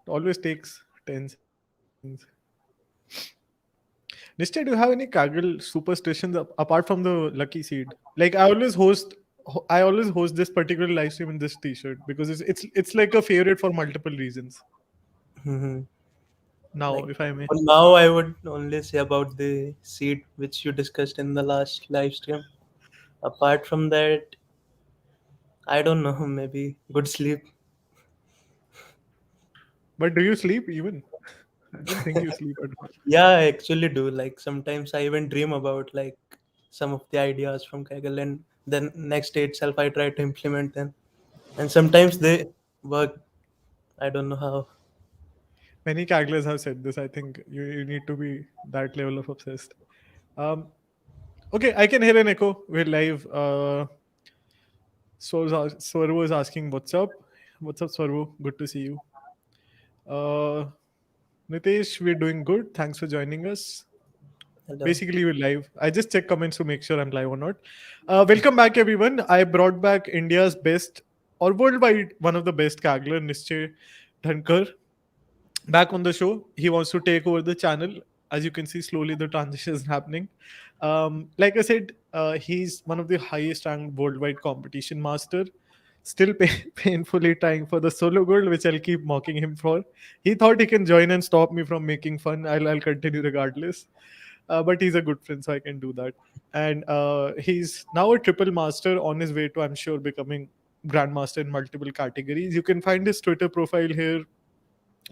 It always takes 10 seconds. Nischay, do you have any Kaggle superstitions apart from the lucky seed? Like I always host this particular live stream in this T-shirt because it's like a favorite for multiple reasons. Mhm. Now, Like if I may, for now, I would only say about the seed which you discussed in the last live stream. Apart from that, I don't know. Maybe good sleep. but do you sleep even? I don't think you sleep at all. Yeah, I actually do. Like sometimes I even dream about like some of the ideas from Kaggle, and then next day itself I try to implement them, and sometimes they work. I don't know how. Many Kagglers have said this. I think you need to be that level of obsessed. Um, okay, I can hear an echo. We're live. Swarvo is asking, "What's up? What's up, Swarvo? Good to see you." Uh, Nitesh, we're doing good. Thanks for joining us. Hello. Basically, we're live. I just check comments to make sure I'm live or not. Welcome back, everyone. I brought back India's best or worldwide one of the best Kagler, Nischay Dhankar, back on the show. He wants to take over the channel. As you can see, slowly the transition is happening. Like I said, he's one of the highest ranked worldwide competition master. Still painfully trying for the solo gold, which I'll keep mocking him for. He thought he can join and stop me from making fun. I'll continue regardless. But he's a good friend, so I can do that. And he's now a triple master on his way to, I'm sure, becoming grandmaster in multiple categories. You can find his Twitter profile here.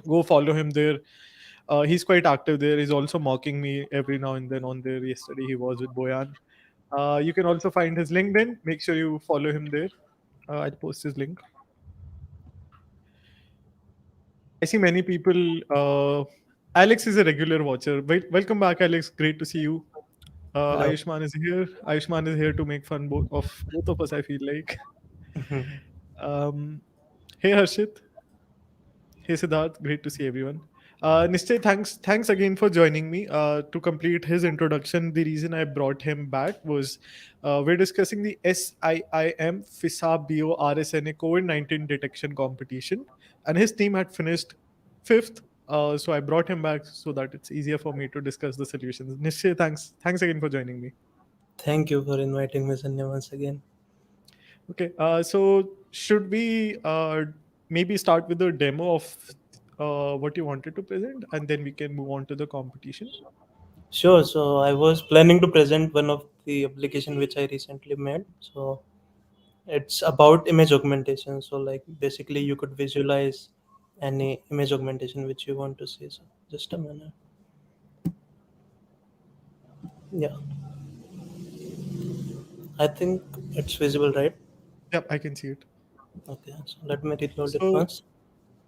Go follow him there. He's quite active there. He's also mocking me every now and then on there. Yesterday he was with Boyan. You can also find his LinkedIn. Make sure you follow him there. I'll post his link. I see many people. Alex is a regular watcher. Welcome back, Alex. Great to see you. Hello. Ayushman is here. Ayushman is here to make fun of both of us, I feel like. Um, hey, Harshit. Hey Siddharth, great to see everyone. Nischay, thanks again for joining me. To complete his introduction, the reason I brought him back was we're discussing the SIIM FISABIO RSNA COVID-19 detection competition, and his team had finished fifth. So I brought him back so that it's easier for me to discuss the solutions. Nischay, thanks again for joining me. Thank you for inviting me, Sanyam, once again. Okay, so should we maybe start with a demo of what you wanted to present, and then we can move on to the competition? Sure. So I was planning to present one of the application which I recently made. So it's about image augmentation. So like basically you could visualize any image augmentation which you want to see. So just a minute. Yeah, I think it's visible, right? Yep, I can see it. Okay. So let me reload it So once.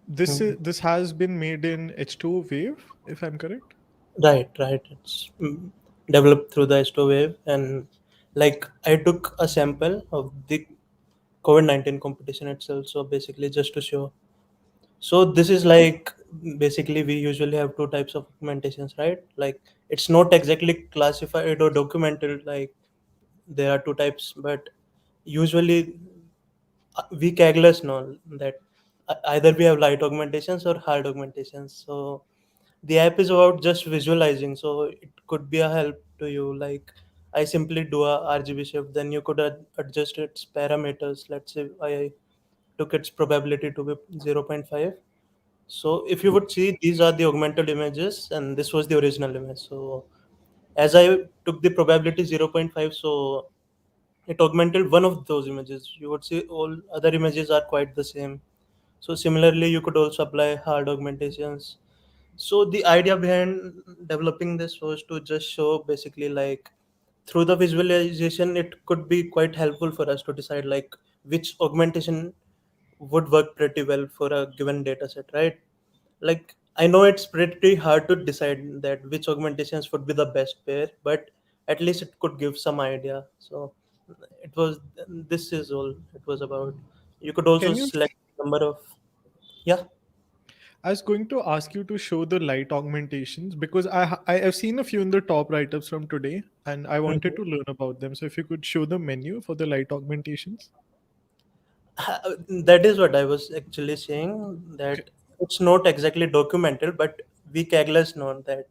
Hmm. this has been made in H2 Wave, if I'm correct. Right, right. It's developed through the Astro Wave, and like I took a sample of the COVID-19 competition itself. So basically, just to show. So this is like basically we usually have two types of augmentations, right? Like it's not exactly classified or documented. Like there are two types, but usually we Kagglers know that either we have light augmentations or hard augmentations. So the app is about just visualizing, so it could be a help to you. Like I simply do a RGB shift, then you could adjust its parameters. Let's say I took its probability to be zero point 0.5. So if you would see, these are the augmented images and this was the original image. So as I took the probability zero point 0.5, so it augmented one of those images. You would see all other images are quite the same. So similarly, you could also apply hard augmentations. So the idea behind developing this was to just show basically like through the visualization, it could be quite helpful for us to decide like which augmentation would work pretty well for a given data set, right? Like I know it's pretty hard to decide that which augmentations would be the best pair, but at least it could give some idea. So it was this is all it was about. You could also Can you? select number of yeah. I was going to ask you to show the light augmentations because I have seen a few in the top write-ups from today, and I wanted to learn about them. So if you could show the menu for the light augmentations. That is what I was actually saying, Okay. that it's not exactly documented, but we Kagglers know that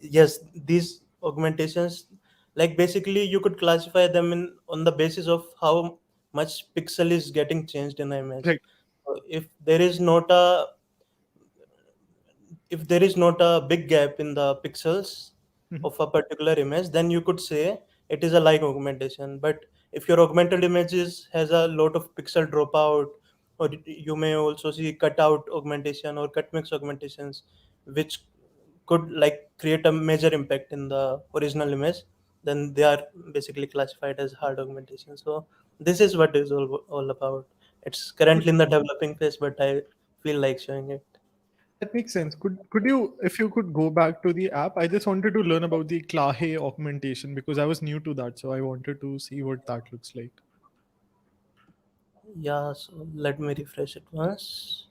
yes, these augmentations, like basically you could classify them in on the basis of how much pixel is getting changed in the image. Right. So if there is not a big gap in the pixels Mhm. of a particular image, then you could say it is a light augmentation. But if your augmented images has a lot of pixel dropout, or you may also see cutout augmentation or cut mix augmentations, which could like create a major impact in the original image, then they are basically classified as hard augmentation. So this is what is all about. It's Could, currently in the developing phase, but I feel like showing it. that makes sense. Could you, if you could go back to the app? I just wanted to learn about the Clahe augmentation because I was new to that, so I wanted to see what that looks like. Yeah, so let me refresh it once.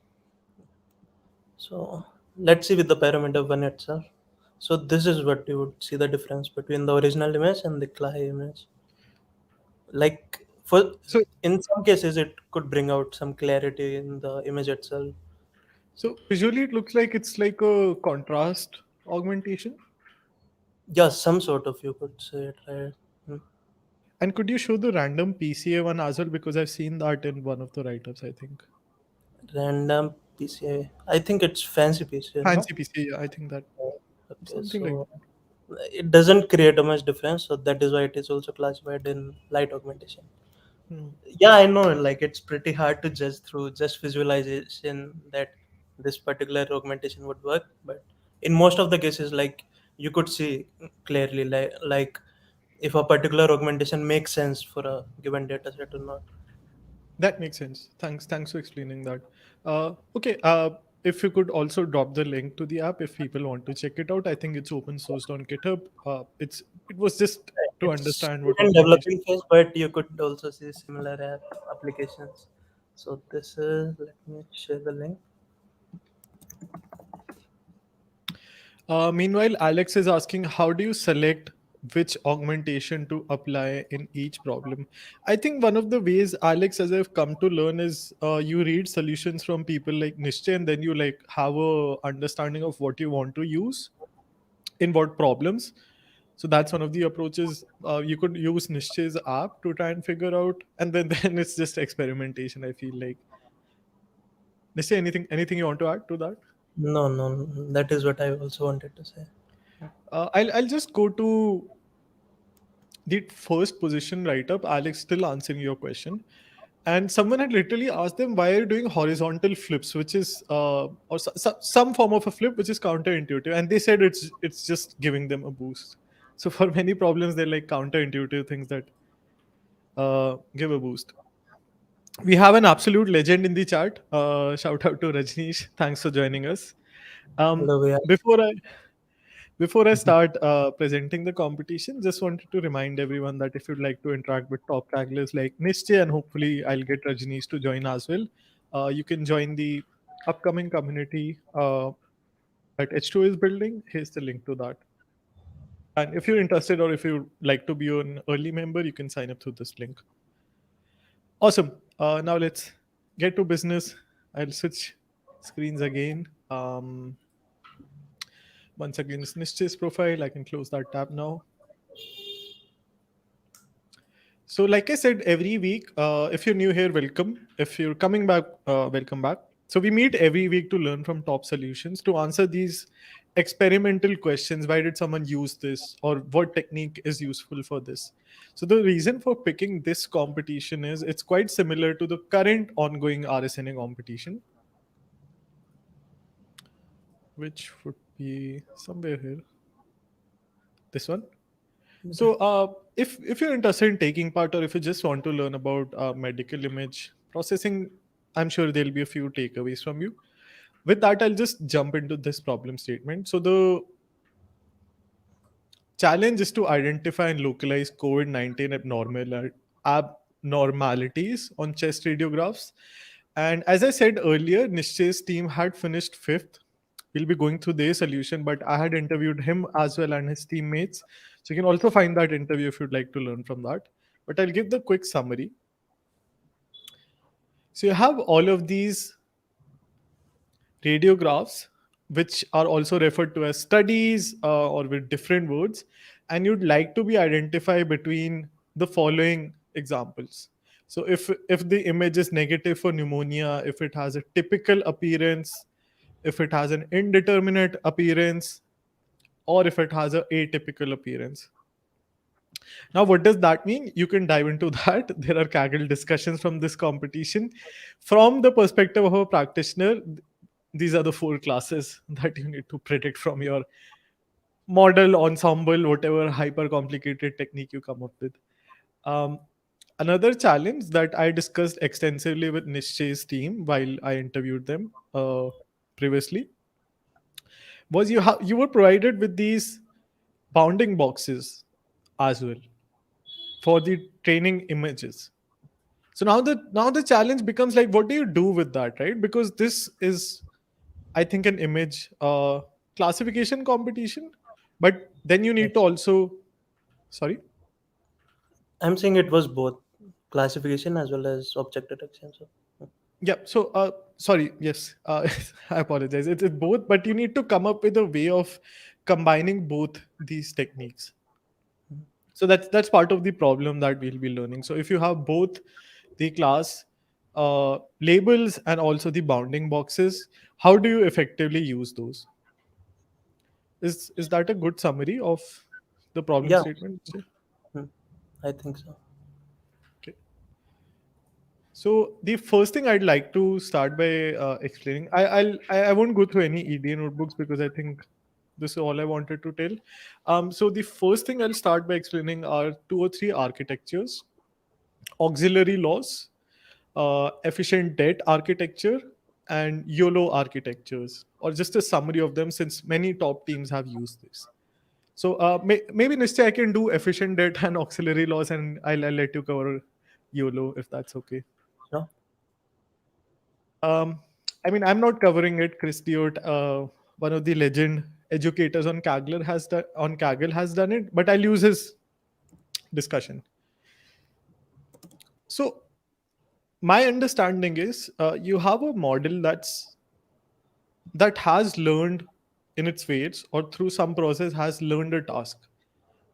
So let's see with the parameter one itself. So this is what you would see the difference between the original image and the Clay image. Like for So in some cases it could bring out some clarity in the image itself. so visually it looks like it's like a contrast augmentation. Yeah, some sort of you could say it, right? Hmm. And could you show the random PCA one as well? Because I've seen that in one of the write-ups, I think. Random PCA. I think it's fancy PCA, no? Fancy PCA, I think that Okay, something like so it doesn't create a much difference, so that is why it is also classified in light augmentation. that. Hmm. Yeah, I know, like it's pretty hard to judge through just visualization that this particular augmentation would work, but in most of the cases, like you could see clearly, like if a particular augmentation makes sense for a given data set or not. That makes sense. Thanks for explaining that. Okay. If you could also drop the link to the app if people want to check it out. I think it's open sourced on GitHub. It was just to It's understand still what in augmentation. developing phase, but you could also see similar applications. So this is, let me share the link. Meanwhile, Alex is asking, how do you select which augmentation to apply in each problem? I think one of the ways, Alex, as I've come to learn, is you read solutions from people like Nischay, and then you like have a understanding of what you want to use in what problems. So that's one of the approaches. You could use Nischay's app to try and figure out, and then then it's just experimentation. I feel like. Nischay, anything you want to add to that? No, no, no, that is what I also wanted to say. I'll just go to the first position write up. Alex, still answering your question. And someone had literally asked them, why are you doing horizontal flips, which is some form of a flip, which is counterintuitive. And they said it's just giving them a boost. So for many problems, they're like counterintuitive things that give a boost. We have an absolute legend in the chat. Shout out to Rajneesh. Thanks for joining us. Um, Hello, yeah. before I Before I start presenting the competition, just wanted to remind everyone that if you'd like to interact with top taglers like Nischay, and hopefully I'll get Rajneesh to join as well, you can join the upcoming community that H2 is building. Here's the link to that. And if you're interested or if you'd like to be an early member, you can sign up through this link. Awesome. Now let's get to business. I'll switch screens again. Once again, it's Nischay's profile. I can close that tab now. So, like I said, every week, if you're new here, welcome. If you're coming back, welcome back. So, we meet every week to learn from top solutions to answer these experimental questions. Why did someone use this? Or what technique is useful for this? So, the reason for picking this competition is it's quite similar to the current ongoing RSNA competition, which would be somewhere here. This one. So, if you're interested in taking part, or if you just want to learn about medical image processing, I'm sure there'll be a few takeaways from you. With that, I'll just jump into this problem statement. So, the challenge is to identify and localize COVID-19 abnormalities on chest radiographs. And as I said earlier, Nishchay's team had finished fifth. We'll be going through their solution, but I had interviewed him as well and his teammates. So you can also find that interview if you'd like to learn from that. But I'll give the quick summary. So you have all of these radiographs, which are also referred to as studies or with different words, and you'd like to be identified between the following examples. So if the image is negative for pneumonia, if it has a typical appearance, if it has an indeterminate appearance, or if it has a atypical appearance. Now, what does that mean? You can dive into that. There are Kaggle discussions from this competition. From the perspective of a practitioner, these are the four classes that you need to predict from your model, ensemble, whatever hyper complicated technique you come up with. Um, Another challenge that I discussed extensively with Nishay's team while I interviewed them previously was you were provided with these bounding boxes as well for the training images. So now the challenge becomes like, what do you do with that, right? Because this is, I think, an image classification competition, but then you need to Yes. also, sorry. I'm saying it was both classification as well as object detection. So Yeah. So, sorry. Yes. I apologize. It's both, but you need to come up with a way of combining both these techniques. So that's part of the problem that we'll be learning. So if you have both the class labels and also the bounding boxes, how do you effectively use those? Is that a good summary of the problem yeah, statement? hmm, I think so. Okay. So the first thing I'd like to start by explaining, I won't go through any EDA notebooks because I think this is all I wanted to tell. So the first thing I'll start by explaining are two or three architectures: auxiliary laws, efficient debt architecture, and YOLO architectures, or just a summary of them since many top teams have used this. So maybe Nishcha, I can do efficient debt and auxiliary laws, and I'll let you cover YOLO if that's okay. No, Um, I mean, I'm not covering it. Chris Diot, one of the legend educators on Kaggle has done it, but I'll use his discussion. So my understanding is you have a model that has learned in its weights or through some process has learned a task.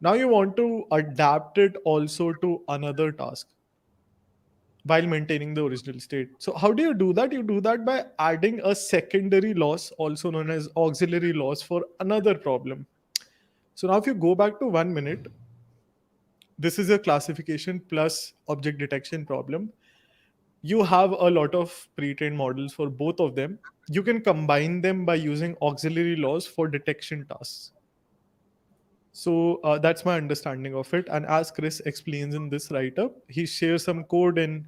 Now you want to adapt it also to another task while maintaining the original state. So how do you do that? You do that by adding a secondary loss, also known as auxiliary loss, for another problem. So now if you go back to 1 minute, this is a classification plus object detection problem. You have a lot of pre-trained models for both of them. You can combine them by using auxiliary laws for detection tasks. So that's my understanding of it. And as Chris explains in this write-up, he shares some code in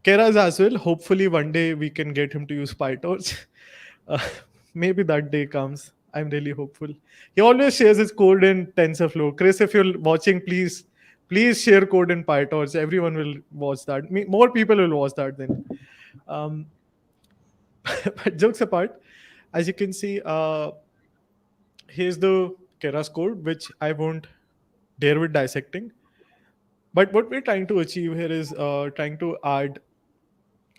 Keras as well. Hopefully, one day we can get him to use PyTorch. Uh, maybe that day comes. I'm really hopeful. He always shares his code in TensorFlow. Chris, if you're watching, please share code in PyTorch. Everyone will watch that. More people will watch that then. Um, but jokes apart, as you can see, here's the Keras code, which I won't dare with dissecting. But what we're trying to achieve here is trying to add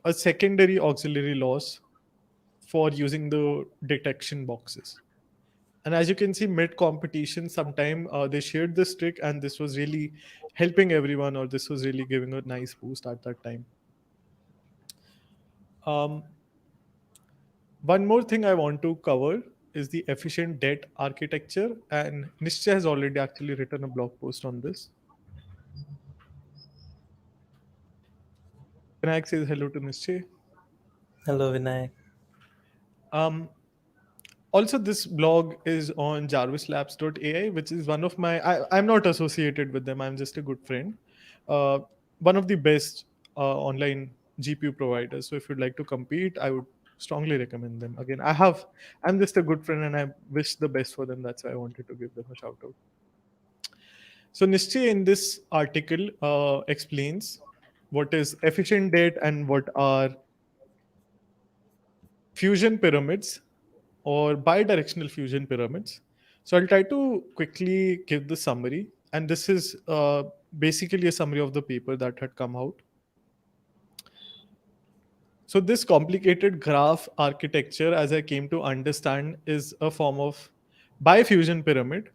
a secondary auxiliary loss for using the detection boxes. And as you can see, mid competition, sometime they shared this trick, and this was really helping everyone, or this was really giving a nice boost at that time. Um, One more thing I want to cover is the efficient debt architecture, and Nischay has already actually written a blog post on this. Vinayak says hello to Nischay. hello Vinayak. Um, Also, this blog is on jarvislabs.ai, which is one of I'm not associated with them, I'm just a good friend. uh, One of the best online GPU providers. So if you'd like to compete, I would strongly recommend them. Again, I'm just a good friend and I wish the best for them. That's why I wanted to give them a shout out. So Nischay in this article explains what is efficient date and what are fusion pyramids or bidirectional fusion pyramids. So I'll try to quickly give the summary. And this is basically a summary of the paper that had come out. So this complicated graph architecture, as I came to understand, is a form of bifusion pyramid.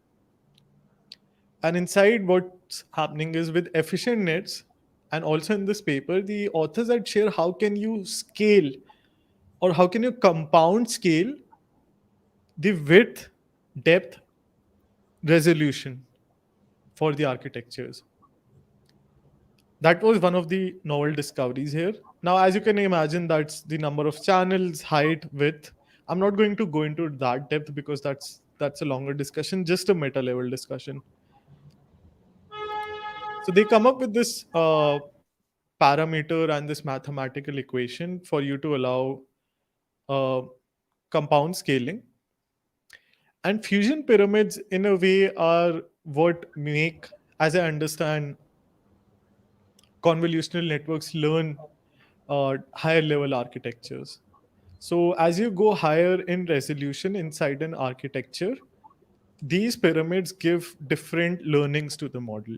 And inside, what's happening is with efficient nets, and also in this paper, the authors had share how can you scale or how can you compound scale the width, depth, resolution for the architectures. That was one of the novel discoveries here. Now, as you can imagine, that's the number of channels, height, width. I'm not going to go into that depth because that's a longer discussion, just a meta level discussion. So they come up with this parameter and this mathematical equation for you to allow uh, compound scaling. And fusion pyramids, in a way, are what make, as I understand, convolutional networks learn higher level architectures. So, as you go higher in resolution inside an architecture, these pyramids give different learnings to the model.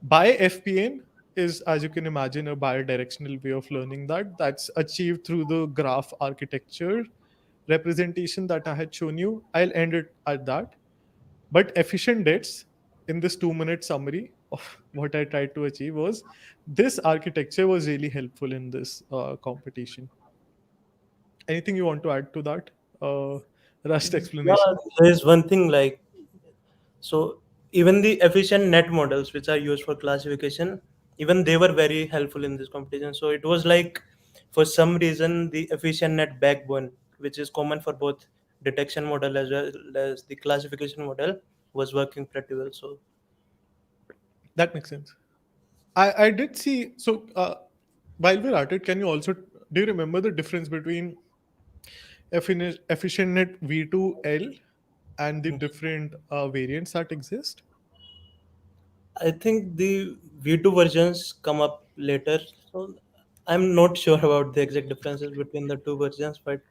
By FPN is, as you can imagine, a bidirectional way of learning that. That's achieved through the graph architecture representation that I had shown you. I'll end it at that. But efficient debts, in this 2 minute summary of what I tried to achieve, was this architecture was really helpful in this competition. Anything you want to add to that? Rushed Yeah, explanation. there is one thing like, so even the efficient net models which are used for classification, even they were very helpful in this competition. So it was like, for some reason, the efficient net backbone, which is common for both detection model as well as the classification model, was working pretty well. So That makes sense. I did see. So while we're at it, can you also do you remember the difference between efficient net V2L and the different variants that exist? I think the V2 versions come up later. So I'm not sure about the exact differences between the two versions, but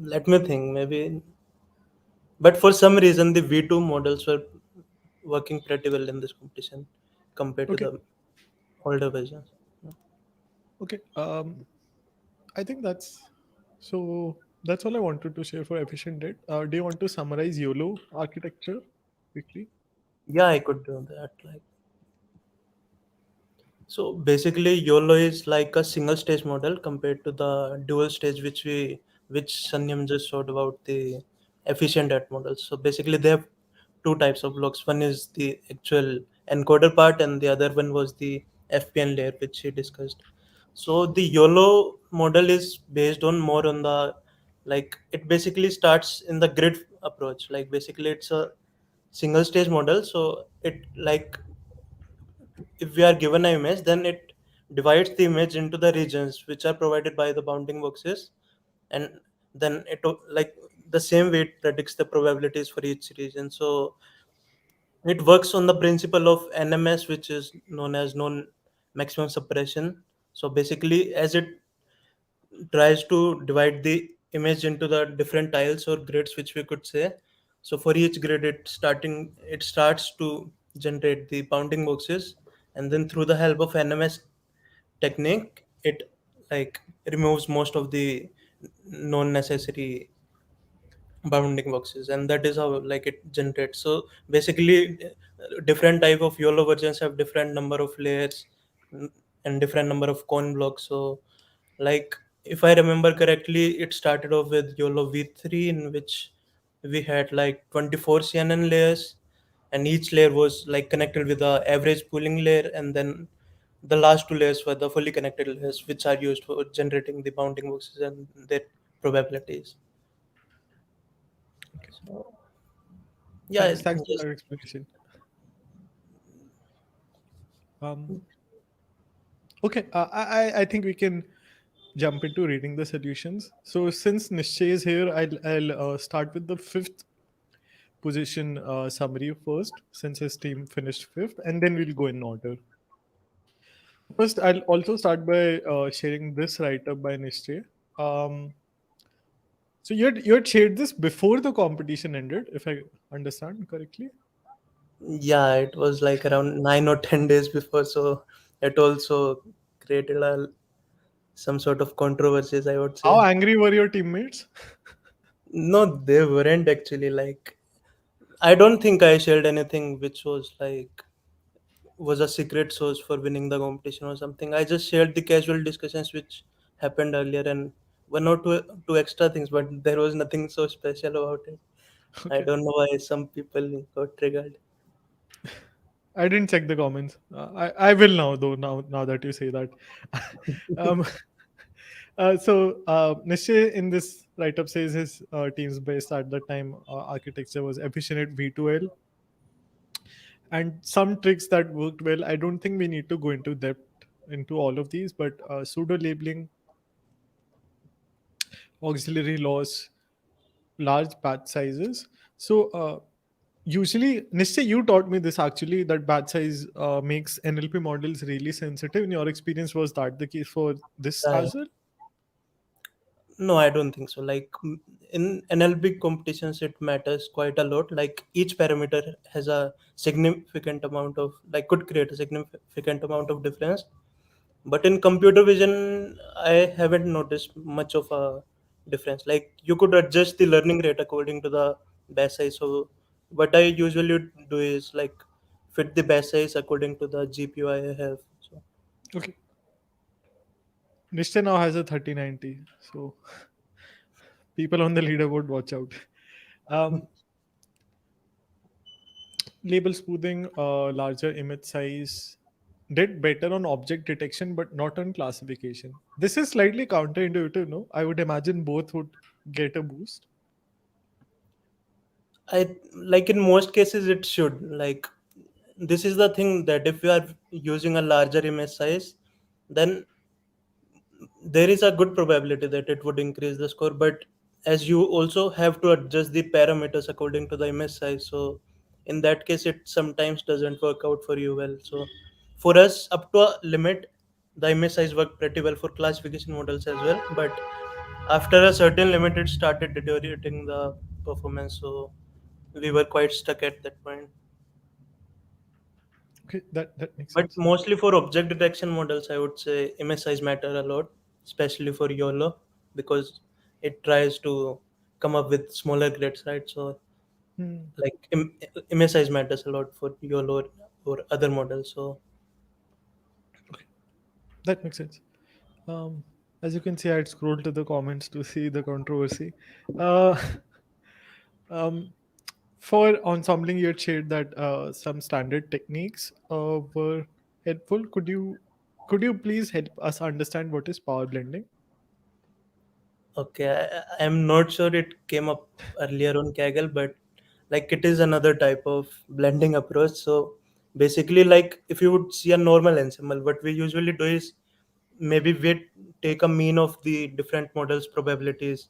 let me think. Maybe, but for some reason, the V2 models were working pretty well in this competition compared to Okay. the older versions. Okay. I think so. That's all I wanted to share for efficient net. Do you want to summarize YOLO architecture quickly? Yeah, I could do that. Like, so basically, YOLO is like a single stage model compared to the dual stage, which Sanyam just showed about the efficient at models. So basically, they have two types of blocks. One is the actual encoder part, and the other one was the FPN layer, which he discussed. So the YOLO model is based on more on the, like, it basically starts in the grid approach. Like basically, it's a single stage model. So it, like, if we are given an image, then it divides the image into the regions which are provided by the bounding boxes, and then like the same way it predicts the probabilities for each region. So it works on the principle of NMS, which is known as non maximum suppression. So basically, as it tries to divide the image into the different tiles or grids, which we could say, so for each grid it starts to generate the bounding boxes, and then through the help of NMS technique, it, like, removes most of the non necessary bounding boxes, and that is how, like, it generates. So basically, different type of YOLO versions have different number of layers, and different number of cone blocks. So, like, if I remember correctly, it started off with YOLO v3, in which we had like 24 CNN layers, and each layer was like connected with the average pooling layer, and then the last two layers were the fully connected layers, which are used for generating the bounding boxes and their probabilities. Okay. So yeah, Thanks for just, that explanation. Um, okay. I think we can jump into reading the solutions. So since Nischay is here, I'll start with the fifth position summary first, since his team finished fifth, and then we'll go in order. First, I'll also start by sharing this write up by Nischay. Um, so you had shared this before the competition ended, if I understand correctly. yeah, it was like around 9 or 10 days before, so it also created a some sort of controversies, I would How say. angry were your teammates? No, they weren't actually. Like, I don't think I shared anything which was like was a secret source for winning the competition or something. I just shared the casual discussions which happened earlier and one or two extra things, but there was nothing so special about it. I Okay. don't know why some people got triggered. I didn't check the comments. I will now though. Now that you say that. um, Nischay in this write-up says his team's best at the time architecture was efficient V2L and some tricks that worked well. I don't think we need to go into depth into all of these, but pseudo labeling, auxiliary loss, large batch sizes. Usually, Nischay, you taught me this actually that batch size makes NLP models really sensitive. In your experience, was that the case for this Yeah, as well? no, I don't think so. Like in NLP competitions, it matters quite a lot. Like each parameter has a significant amount of like could create a significant amount of difference. But in computer vision, I haven't noticed much of a difference. Like you could adjust the learning rate according to the batch size. So what I usually do is like fit the batch size according to the GPU I have. So Okay. Nischay now has a 3090. So people on the leaderboard, watch out. Um, Label smoothing, larger image size, did better on object detection, but not on classification. This is slightly counterintuitive, no? I would imagine both would get a boost. I like in most cases it should like this is the thing that if you are using a larger image size, then there is a good probability that it would increase the score. But as you also have to adjust the parameters according to the image size, so in that case it sometimes doesn't work out for you well. So for us, up to a limit, the image size worked pretty well for classification models as well, but after a certain limit it started deteriorating the performance, so we were quite stuck at that point. Okay, that makes But sense. mostly for object detection models, I would say image size matter a lot, especially for YOLO, because it tries to come up with smaller grids, right? So Hmm. like image size matters a lot for YOLO or other models. So Okay, that makes sense. Um, as you can see, I had scrolled to the comments to see the controversy. Uh, um, for ensembling, you had shared that some standard techniques were helpful. Could you please help us understand what is power blending? okay, I'm not sure it came up earlier on Kaggle, but like it is another type of blending approach. So basically, like if you would see a normal ensemble, what we usually do is maybe we take a mean of the different models probabilities,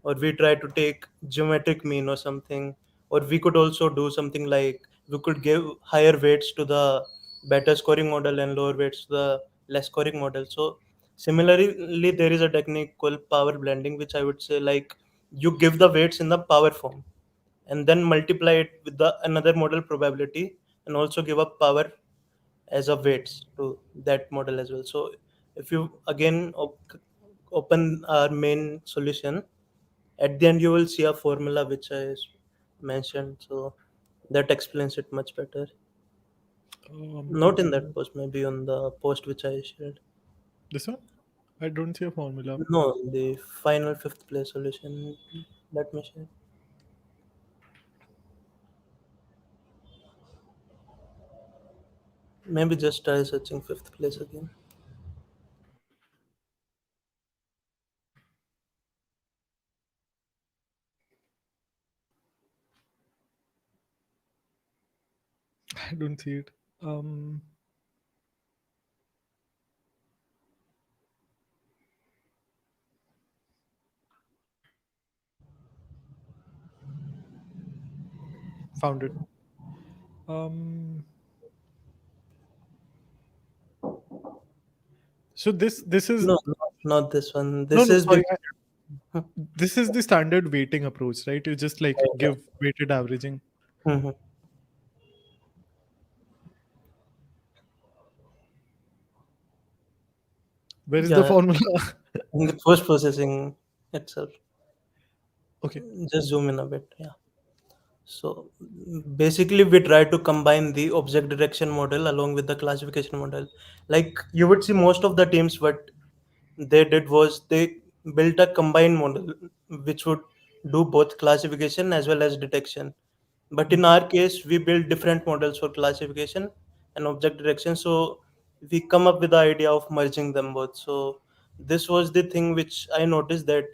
or we try to take geometric mean or something, or we could also do something like we could give higher weights to the better scoring model and lower weights to the less scoring model. So similarly there is a technique called power blending, which I would say like you give the weights in the power form and then multiply it with the another model probability and also give up power as a weights to that model as well. So if you again open our main solution, at the end you will see a formula which I mentioned. So that explains it much better. Not in that post, maybe on the post which I shared. This one? I don't see a formula. No, the final fifth place solution. Let me share. Maybe just try searching fifth place again. I don't see it. Um, Found it. Um, so this is No, no, not this one. no This no is the sorry. This is the standard weighting approach, right? You just like give weighted averaging. Mhm. Where is the Yeah, formula? in the post processing itself. Okay. Just zoom in a bit. Yeah. So basically, we try to combine the object direction model along with the classification model. Like you would see most of the teams, what they did was they built a combined model which would do both classification as well as detection. But in Mhm. our case, we build different models for classification and object direction. So we come up with the idea of merging them both. So this was the thing which I noticed, that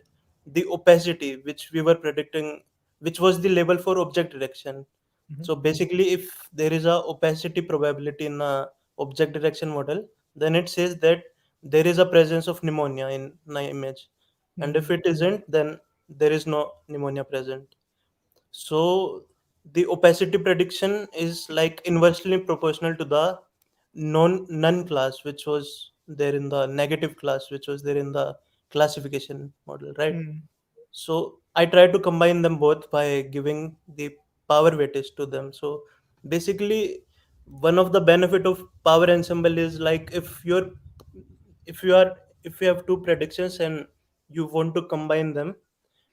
the opacity which we were predicting, which was the label for object direction. Mhm. So basically, if there is a opacity probability in a object direction model, then it says that there is a presence of pneumonia in my image, and if Mhm. it isn't, then there is no pneumonia present. So the opacity prediction is like inversely proportional to the none class which was there in the negative class which was there in the classification model, right? Mhm. So I try to combine them both by giving the power weightage to them. So basically, one of the benefit of power ensemble is like if you are if you have two predictions and you want to combine them,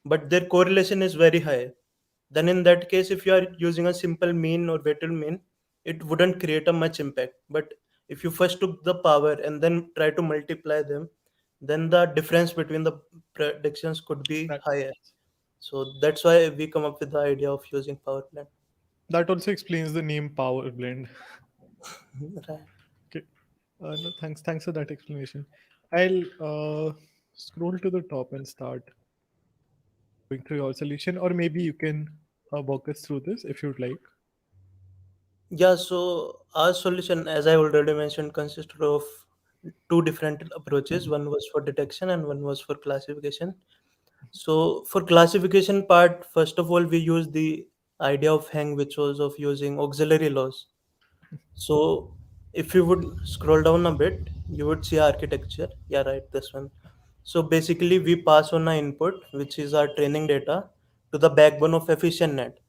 but their correlation is very high, then in that case, if you are using a simple mean or weighted mean, it wouldn't create a much impact. But if you first took the power and then try to multiply them, then the difference between the predictions could be That higher. So that's why we come up with the idea of using power plant. that also explains the name Power Blend. Right. Okay. No, thanks for that explanation. I'll scroll to the top and start going through your solution, or maybe you can walk us through this if you'd like. Yeah, so our solution, as I already mentioned, consisted of two different approaches. One was for detection and one was for classification. So for classification part, first of all, we use the idea of hang, which was of using auxiliary laws. So if you would scroll down a bit, you would see architecture. Yeah, right, this one. So basically, we pass on our input, which is our training data, to the backbone of efficient net.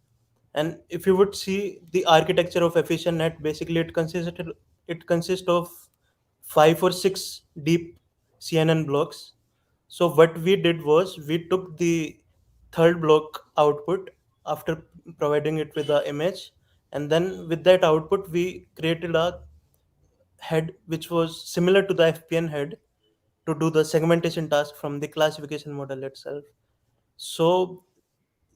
And if you would see the architecture of efficient net, basically it consists of 5 or 6 deep CNN blocks. So what we did was we took the third block output after providing it with the image, and then with that output we created a head which was similar to the FPN head to do the segmentation task from the classification model itself. So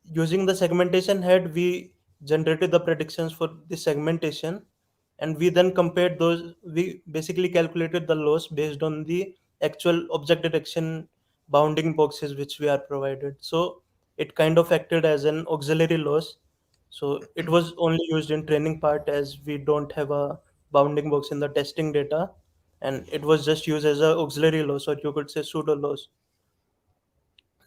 using the segmentation head, we generated the predictions for the segmentation, and we then compared those. We basically calculated the loss based on the actual object detection bounding boxes which we are provided. So it kind of acted as an auxiliary loss. So it was only used in training part, as we don't have a bounding box in the testing data, and it was just used as a auxiliary loss, or you could say pseudo loss.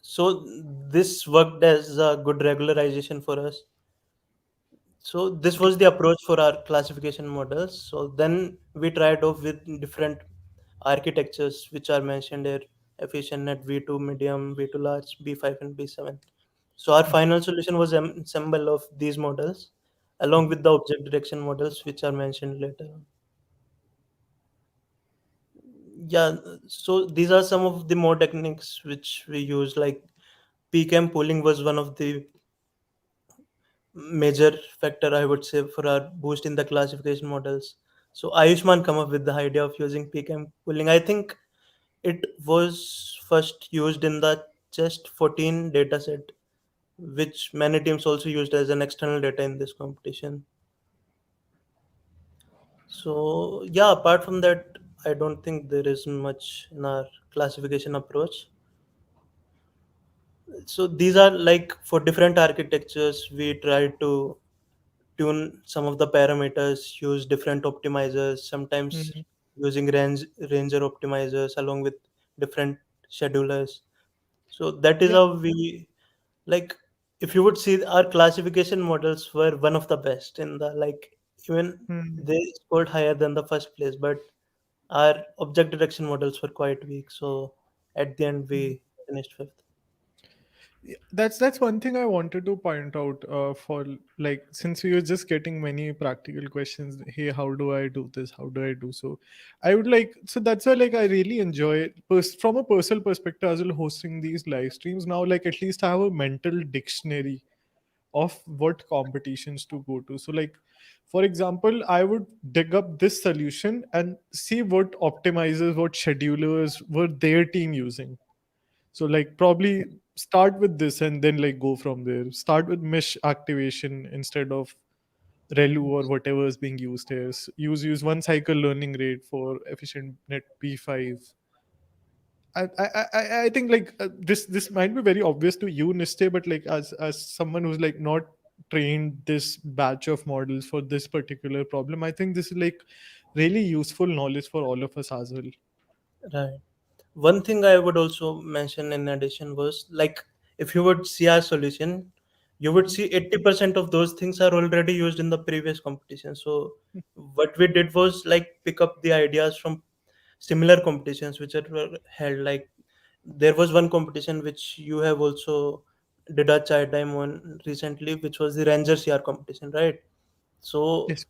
So this worked as a good regularization for us. So this Okay. was the approach for our classification models. So then we tried off with different architectures which are mentioned here: efficient net, V2 medium, V2 large, B5 and B7. So our Mhm. final solution was ensemble of these models along Mhm. with the object direction models which are mentioned later on. Yeah, so these are some of the more techniques which we use, like PCAM pooling was one of the major factor, I would say, for our boost in the classification models. So Ayushman come up with the idea of using PCAM pooling. I think it was first used in the chest 14 dataset, which many teams also used as an external data in this competition. So yeah, apart from that, I don't think there is much in our classification approach. So these are like for different architectures, we try to tune some of the parameters, use different optimizers, sometimes Mhm. using ranger optimizers along with different schedulers. So that is Yeah. how we, like, if you would see, our classification models were one of the best in the, like, even Mhm. they scored higher than the first place, but our object detection models were quite weak. So at the end Mhm. we finished fifth. That's one thing I wanted to point out, for like, since we were just getting many practical questions. Hey, how do I do this? How do I do so? I would like, so that's why like I really enjoy from a personal perspective as well, hosting these live streams now. Like at least I have a mental dictionary of what competitions to go to. So like, for example, I would dig up this solution and see what optimizers, what schedulers were their team using. So like probably start with this and then like go from there. Start with mesh activation instead of relu or whatever is being used here. Use one cycle learning rate for efficient net p5. I think like, this might be very obvious to you, Niste, but like as someone who's like not trained this batch of models for this particular problem, I think this is like really useful knowledge for all of us as well. Right. One thing I would also mention in addition was like if you would see our solution, you would see 80% of those things are already used in the previous competition. So what we did was like pick up the ideas from similar competitions which were held. Like there was one competition which you have also did a chai time on recently, which was the Ranger CR competition, right? So Yes.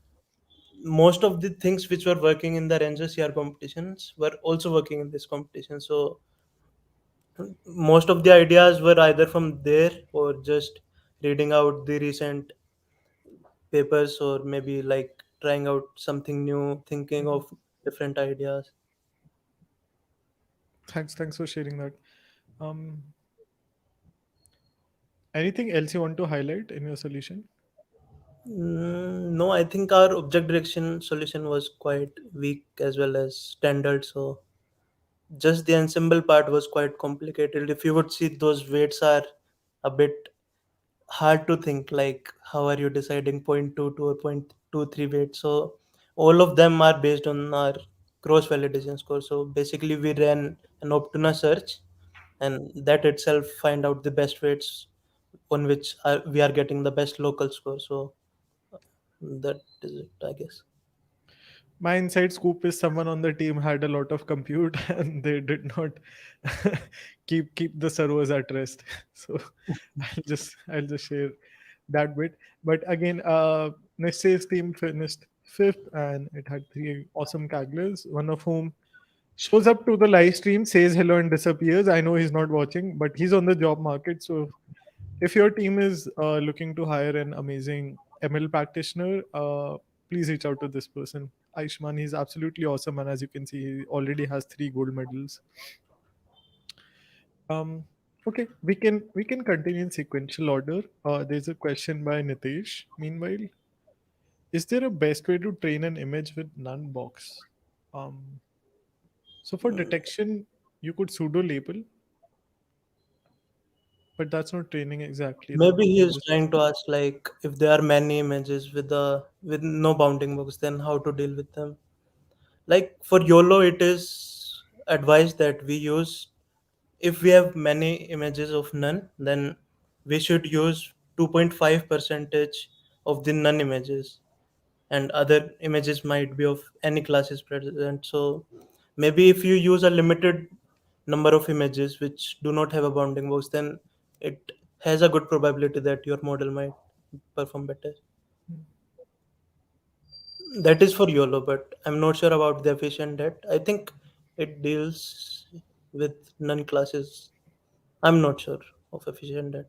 most of the things which were working in the Ranger CR competitions were also working in this competition. So most of the ideas were either from there or just reading out the recent papers or maybe like trying out something new, thinking Mhm. of different ideas. Thanks for sharing that. um Anything else you want to highlight in your solution? No, I think our object direction solution was quite weak as well as standard. So just the ensemble part was quite complicated. If you would see, those weights are a bit hard to think, like how are you deciding point 0.22 or 0.23 weight. So all of them are based on our cross validation score. So basically we ran an Optuna search and that itself find out the best weights on which we are getting the best local score. So that is it, I guess. My inside scoop is someone on the team had a lot of compute and they did not keep the servers at rest. So I'll just share that bit. But again, Nishay's team finished fifth and it had three awesome Kagglers, one of whom shows up to the live stream, says hello and disappears. I know he's not watching, but he's on the job market. So if your team is looking to hire an amazing ML practitioner, please reach out to this person, Aishman. He's absolutely awesome, and as you can see, he already has three gold medals. Um, okay, we can continue in sequential order. There's a question by Nitesh. Meanwhile, is there a best way to train an image with none box? Um, so for detection, you could pseudo label, but that's not training exactly the Maybe he is images. trying to ask like if there are many images with no bounding box, then how to deal with them. Like for YOLO, it is advised that we use, if we have many images of none, then we should use 2.5 percentage of the none images, and other images might be of any classes present. So maybe if you use a limited number of images which do not have a bounding box, then it has a good probability that your model might perform better. That is for YOLO, but I'm not sure about the efficient that. I think it deals with none classes. I'm not sure of efficient that.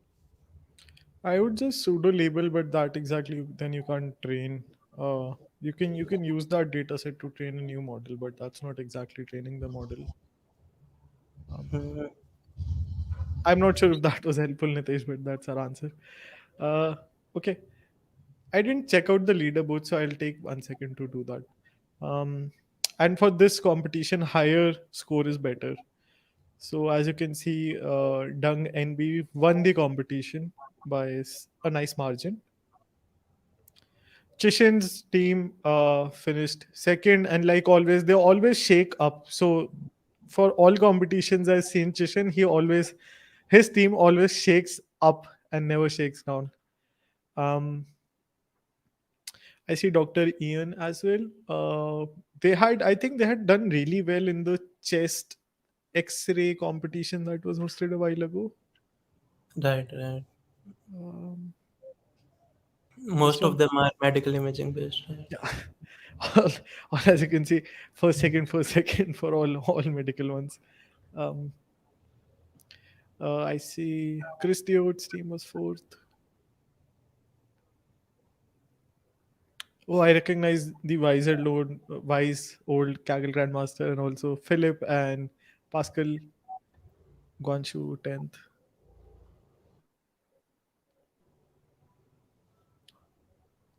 I would just pseudo label, but that exactly then you can't train. You can use that data set to train a new model, but that's not exactly training the model. Um, Hmm. I'm not sure if that was helpful, Nitesh, but that's our answer. Uh, okay, I didn't check out the leaderboard, so I'll take 1 second to do that. Um, and for this competition, higher score is better. So as you can see, Dung NB won the competition by a nice margin. Chishin's team finished second, and like always, they always shake up. So for all competitions I've seen Chishin, his team always shakes up and never shakes down. Um, I see Dr. Ian as well. I think they had done really well in the chest X-ray competition that was hosted a while ago. Right, right. Um, this Most of one, them are medical imaging based, right? yeah. all, all as you can see, first second for all medical ones. Um, I see Chris Deode's team was fourth. Oh, I recognize the wise old Kaggle Grandmaster, and also Philip and Pascal Guanshu 10th.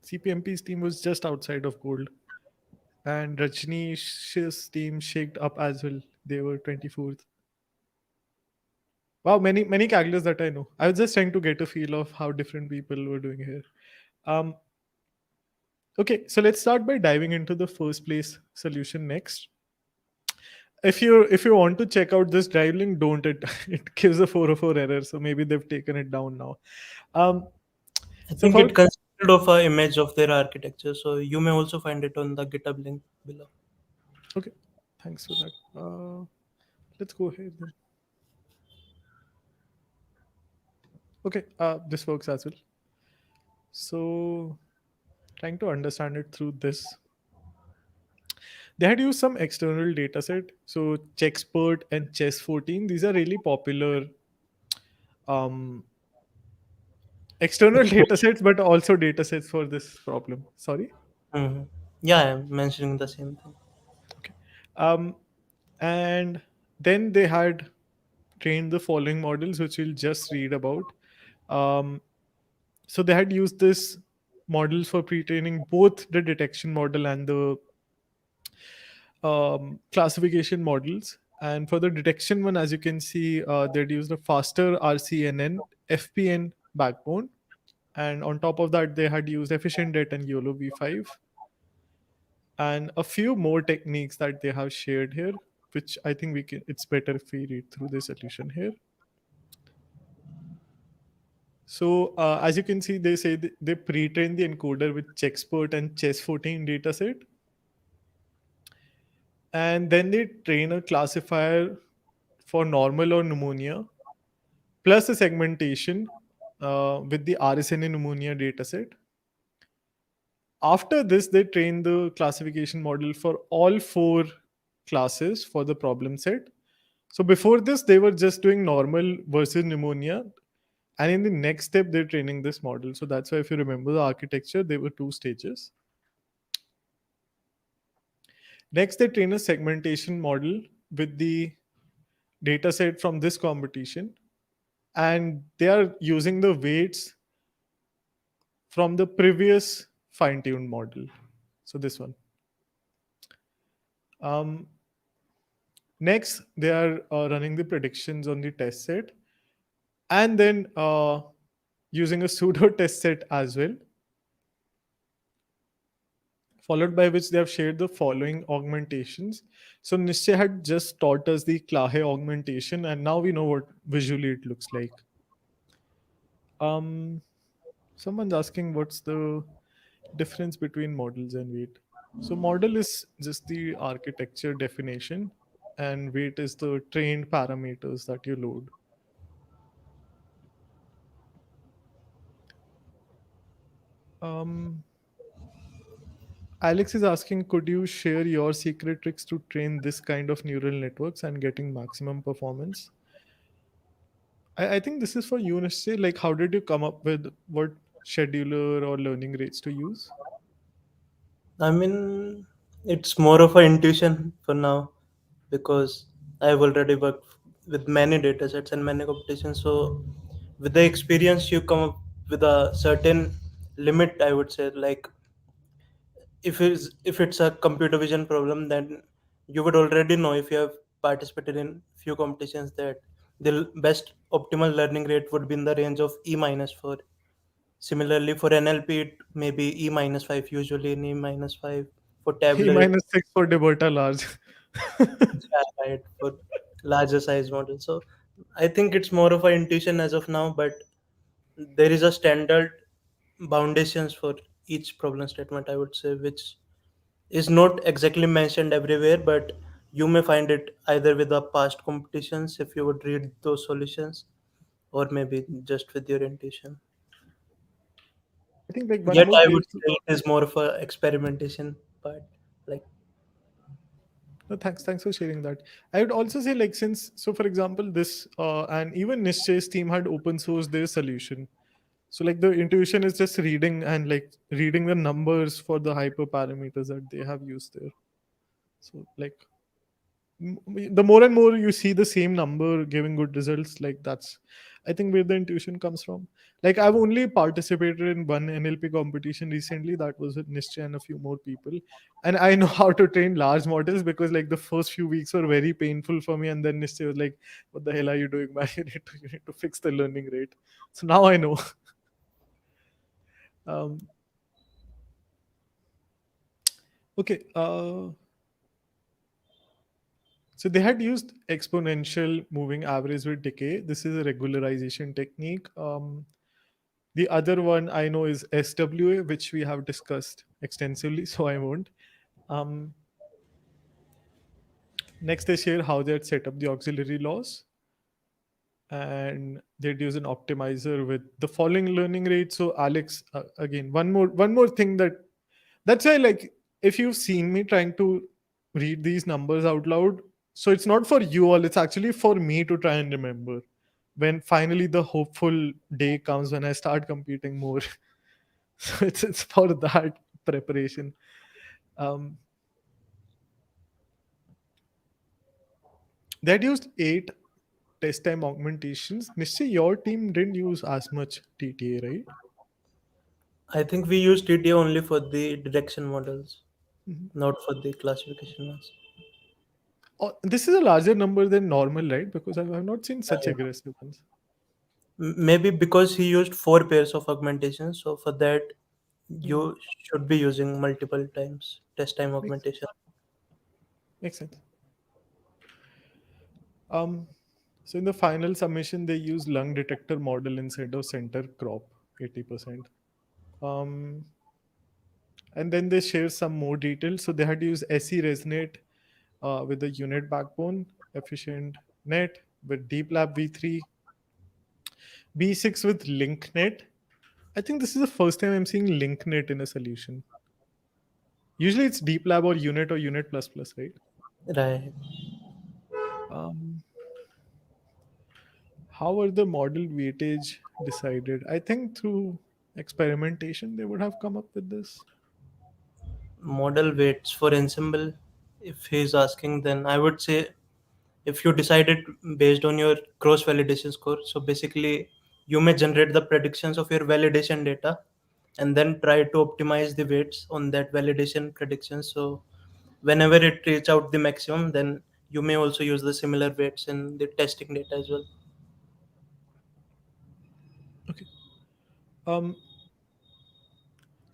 CPMP's team was just outside of gold, and Rajneesh's team shaked up as well. They were 24th. Wow, many Kagglers that I know. I was just trying to get a feel of how different people were doing here. Um, okay, so let's start by diving into the first place solution next. If you want to check out this drive link, don't it it gives a 404 error, so maybe they've taken it down now. um I so think for it consisted of a image of their architecture, so you may also find it on the GitHub link below. okay, thanks for that. Let's go ahead then. Okay, this works as well. So trying to understand it through this, they had used some external data set. So Chexpert and Chess 14, these are really popular um external data sets, but also data sets for this problem. Sorry. Hmm. Yeah, I'm mentioning the same thing. Okay. Um, and then they had trained the following models, which we'll just read about. Um, so they had used this models for pre-training both the detection model and the classification models. And for the detection one, as you can see, they'd used a faster RCNN FPN backbone. And on top of that, they had used efficient det and YOLO v5, and a few more techniques that they have shared here, which I think we can, it's better if we read through the solution here. So as you can see, they say they pre-train the encoder with Chexpert and Chess 14 dataset, and then they train a classifier for normal or pneumonia plus a segmentation with the RSNA pneumonia dataset. After this, they train the classification model for all four classes for the problem set. So before this, they were just doing normal versus pneumonia. And in the next step, they're training this model. So that's why, if you remember the architecture, there were two stages. Next, they train a segmentation model with the data set from this competition. And they are using the weights from the previous fine tuned model. So this one. Um, Next, they are running the predictions on the test set, and then using a pseudo test set as well, followed by which they have shared the following augmentations. So Nischay had just taught us the Clahe augmentation, and now we know what visually it looks like. Um, Someone's asking what's the difference between models and weight. So model is just the architecture definition, and weight is the trained parameters that you load. Um, Alex is asking, could you share your secret tricks to train this kind of neural networks and getting maximum performance? I think this is for you, Nischay. Like, how did you come up with what scheduler or learning rates to use? I mean, it's more of an intuition for now because I've already worked with many datasets and many competitions. So, with the experience, you come up with a certain limit. I would say, like if it's a computer vision problem, then you would already know if you have participated in few competitions that the best optimal learning rate would be in the range of E minus 4. Similarly, for NLP, it may be E minus 5, usually in E minus 5. For E tabular, minus 6 for Deberta large. right, for larger size models. So I think it's more of an intuition as of now, but there is a standard foundations for each problem statement, I would say, which is not exactly mentioned everywhere, but you may find it either with the past competitions if you would read those solutions, or maybe just with your intuition. I think like one Yet more I would place. say it is more of a experimentation part. Like No, thanks for sharing that. I would also say like since so for example this and even Nischay's team had open sourced their solution. So like the intuition is just reading and like reading the numbers for the hyperparameters that they have used there. So like the more and more you see the same number giving good results, like that's I think where the intuition comes from. Like I've only participated in one NLP competition recently, that was with Nischay and a few more people, and I know how to train large models because like the first few weeks were very painful for me, and then Nischay was like, what the hell are you doing, man? You need to fix the learning rate. So now I know. um okay. So they had used exponential moving average with decay. This is a regularization technique. The other one I know is SWA, which we have discussed extensively, so I won't. Um, Next, they share how they had set up the auxiliary laws, and they'd use an optimizer with the following learning rate. So, Alex, again, one more thing that's why like if you've seen me trying to read these numbers out loud, so it's not for you all; it's actually for me to try and remember when finally the hopeful day comes when I start competing more. So it's for that preparation. Um, they had used 8 test time augmentations. Nischay, your team didn't use as much TTA, right? I think we use TTA only for the detection models, Mhm. not for the classification ones. Oh, this is a larger number than normal, right? Because I've not seen such Yeah. aggressive ones. Maybe because he used 4 pairs of augmentation, so for that Mhm. you should be using multiple times test time Makes augmentation. makes sense. Um, so in the final submission, they use lung detector model instead of center crop, 80%. Um, and then they share some more details. So they had used SE Resonate with the unit backbone, efficient net with Deep Lab V3, B6 with LinkNet. I think this is the first time I'm seeing LinkNet in a solution. Usually it's Deep Lab or Unit Plus Plus, right? Right. Um, how are the model weightage decided? I think through experimentation they would have come up with this. Model weights for ensemble, if he's asking, then I would say if you decide it based on your cross validation score, so basically you may generate the predictions of your validation data and then try to optimize the weights on that validation prediction. So whenever it reach out the maximum, then you may also use the similar weights in the testing data as well. Okay. Um,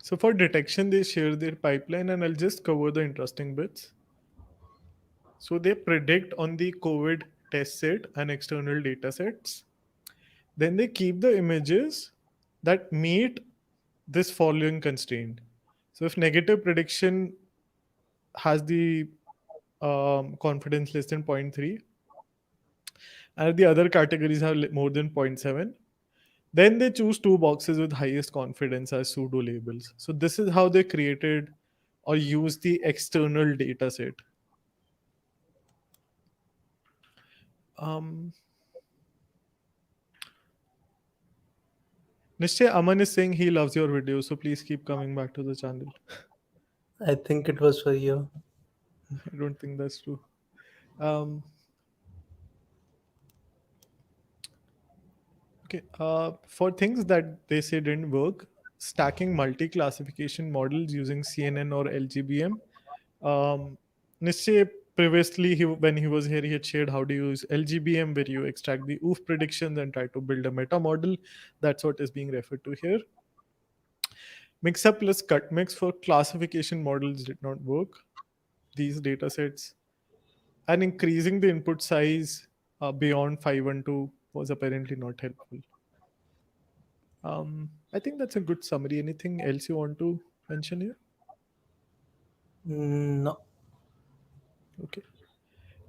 so for detection, they share their pipeline, and I'll just cover the interesting bits. So they predict on the COVID test set and external data sets. Then they keep the images that meet this following constraint. So if negative prediction has the confidence less than zero point 0.3, and the other categories have more than zero point 0.7, then they choose two boxes with highest confidence as pseudo labels. So this is how they created or used the external data set. Um, Nischay, Aman is saying he loves your video, so please keep coming back to the channel. I think it was for you. I don't think that's true. Um, okay, for things that they say didn't work, stacking multi-classification models using CNN or LGBM. Nischay previously, when he was here, he had shared how to use LGBM, where you extract the OOF predictions and try to build a meta model. That's what is being referred to here. Mix-up plus cut mix for classification models did not work. These data sets and increasing the input size beyond 512 was apparently not helpful. I think that's a good summary. Anything else you want to mention here? No. Okay.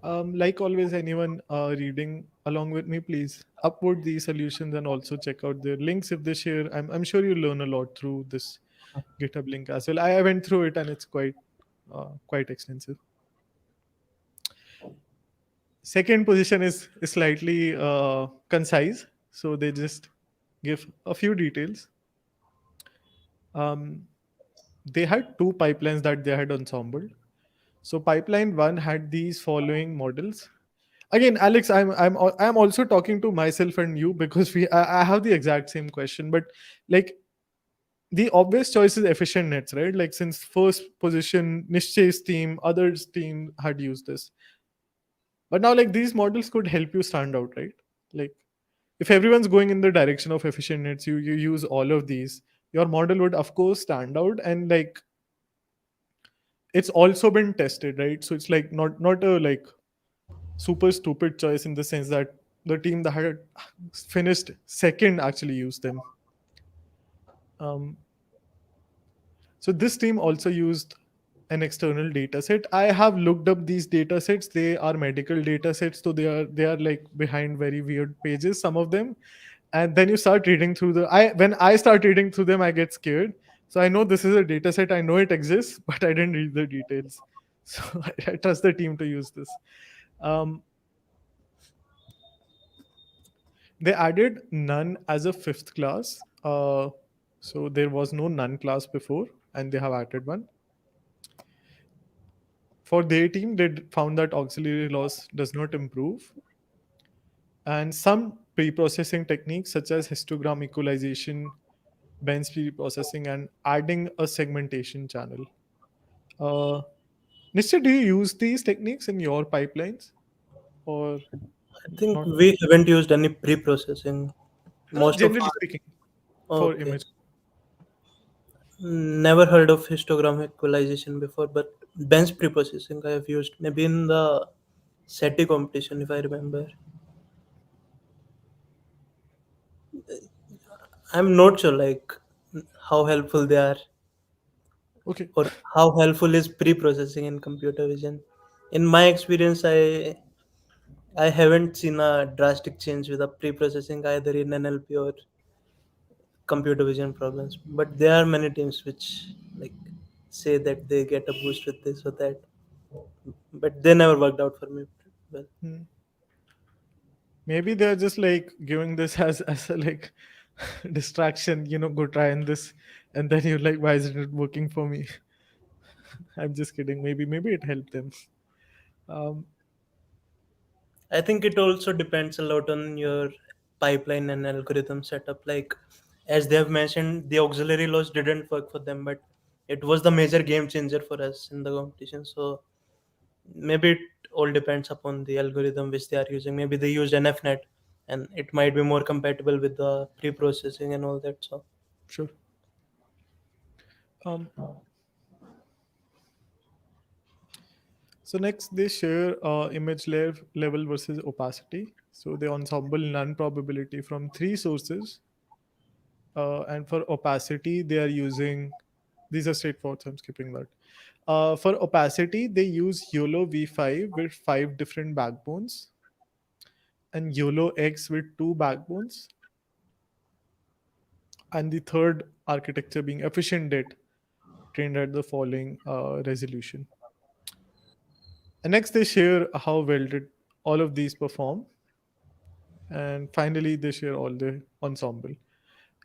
Like always, anyone reading along with me, please upload these solutions and also check out their links if they share. I'm sure you learn a lot through this GitHub link as well. I went through it and it's quite extensive. Second position is slightly concise, so they just give a few details. Um, they had two pipelines that they had ensembled. So pipeline one had these following models. Again, Alex, I'm also talking to myself and you because I have the exact same question, but like the obvious choice is efficient nets, right? Like since first position, Nischay's team, others team had used this, but now like these models could help you stand out, right? Like if everyone's going in the direction of efficient nets, you use all of these, your model would of course stand out, and like it's also been tested, right? So it's like not a like super stupid choice in the sense that the team that had finished second actually used them. Um, so this team also used an external data set. I have looked up these data sets. They are medical data sets, so they are like behind very weird pages, some of them. And then you start reading through the I when I start reading through them, I get scared. So I know this is a data set, I know it exists, but I didn't read the details. So I trust the team to use this. Um, they added none as a fifth class. So there was no none class before, and they have added one. For their team, they found that auxiliary loss does not improve, and some pre-processing techniques such as histogram equalization, bench pre-processing, and adding a segmentation channel. Uh, Nishya, do you use these techniques in your pipelines or I think not? we haven't used any pre-processing. Most of Generally our speaking, for okay. image. Never heard of histogram equalization before, but bench pre-processing I have used maybe in the SETI competition if I remember. I'm not sure like how helpful they are Okay. or how helpful is pre-processing in computer vision. In my experience, I haven't seen a drastic change with a pre-processing either in NLP or computer vision problems. But there are many teams which like say that they get a boost with this or that, but they never worked out for me. Well, Hmm. Maybe they're just like giving this as a like distraction, go try in this, and then you're like, why isn't it working for me? I'm just kidding. Maybe it helped them. Um, I think it also depends a lot on your pipeline and algorithm setup. Like as they have mentioned, the auxiliary laws didn't work for them, but it was the major game changer for us in the competition. So maybe it all depends upon the algorithm which they are using. Maybe they used NFNet, and it might be more compatible with the pre-processing and all that. So sure. Um, so next they share image level versus opacity. So they ensemble none probability from three sources, and for opacity they are using, these are straightforward, so I'm skipping that. For opacity, they use YOLO V5 with five different backbones and YOLO X with two backbones, and the third architecture being efficient DET trained at the following resolution. And next, they share how well did all of these perform. And finally, they share all the ensemble.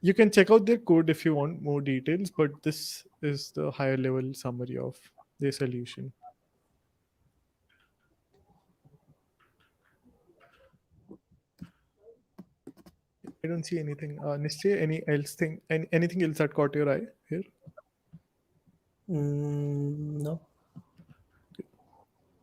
You can check out their code if you want more details, but this is the higher level summary of their solution. I don't see anything. Nischay, anything else that caught your eye here? no.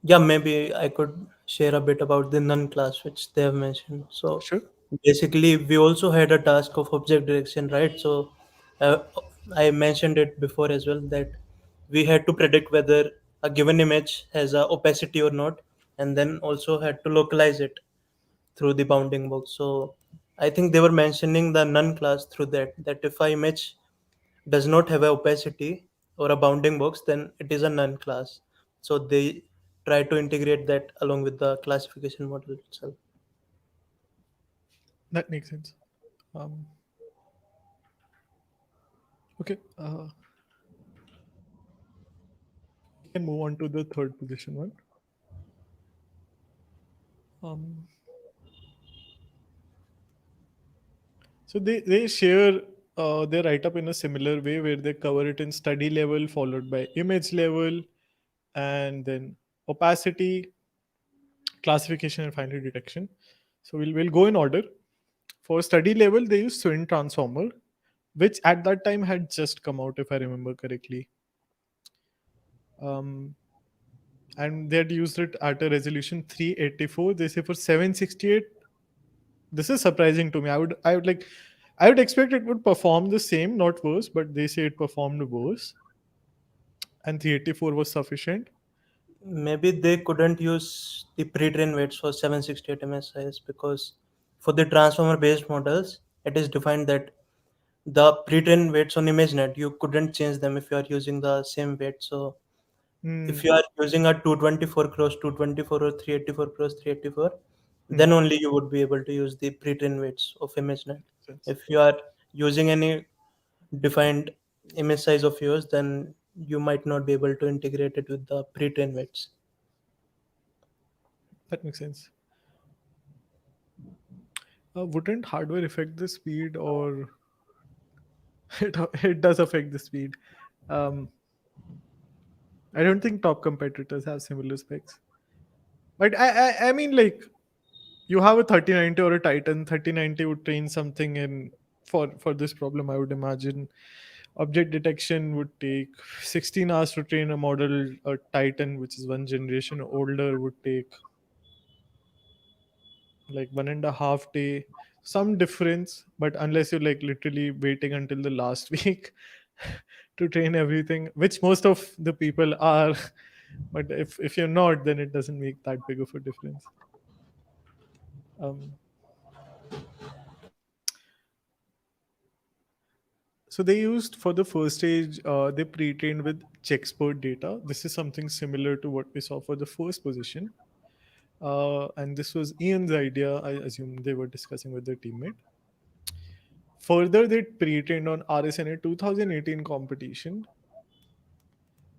Yeah, maybe I could share a bit about the none class which they have mentioned. So Sure. basically, we also had a task of object direction, right? So uh, I mentioned it before as well that we had to predict whether a given image has a opacity or not, and then also had to localize it through the bounding box. So I think they were mentioning the none class through that if a image does not have a opacity or a bounding box, then it is a none class. So they try to integrate that along with the classification model itself. That makes sense. Um, okay, we can move on to the third position one. Um, so they share their write up in a similar way where they cover it in study level, followed by image level, and then opacity, classification, and finally detection. So we'll go in order. For study level, they use Swin transformer, which at that time had just come out, if I remember correctly. Um, and they had used it at a resolution 384. They say for 768. This is surprising to me. I would expect it would perform the same, not worse, but they say it performed worse, and 384 was sufficient. Maybe they couldn't use the pre-trained weights for 768 ms size because for the transformer based models it is defined that the pre-trained weights on ImageNet you couldn't change them if you are using the same weight. So Hmm. if you are using a 224 cross 224 or 384 cross 384, Hmm. then only you would be able to use the pre-trained weights of ImageNet. Sense. If you are using any defined image size of yours, then you might not be able to integrate it with the pre-trained weights. That makes sense. Wouldn't hardware affect the speed, or it does affect the speed? Um, I don't think top competitors have similar specs. But I mean, like, you have a 3090 or a Titan. 3090 would train something in for this problem. I would imagine object detection would take 16 hours to train a model. A Titan, which is one generation older, would take like 1.5 day. Some difference, but unless you're like literally waiting until the last week to train everything, which most of the people are. But if you're not, then it doesn't make that big of a difference. um, so they used for the first stage, they pre-trained with checkspert data. This is something similar to what we saw for the first position. And this was Ian's idea. I assume they were discussing with their teammate. Further, they pre-trained on RSNA 2018 competition,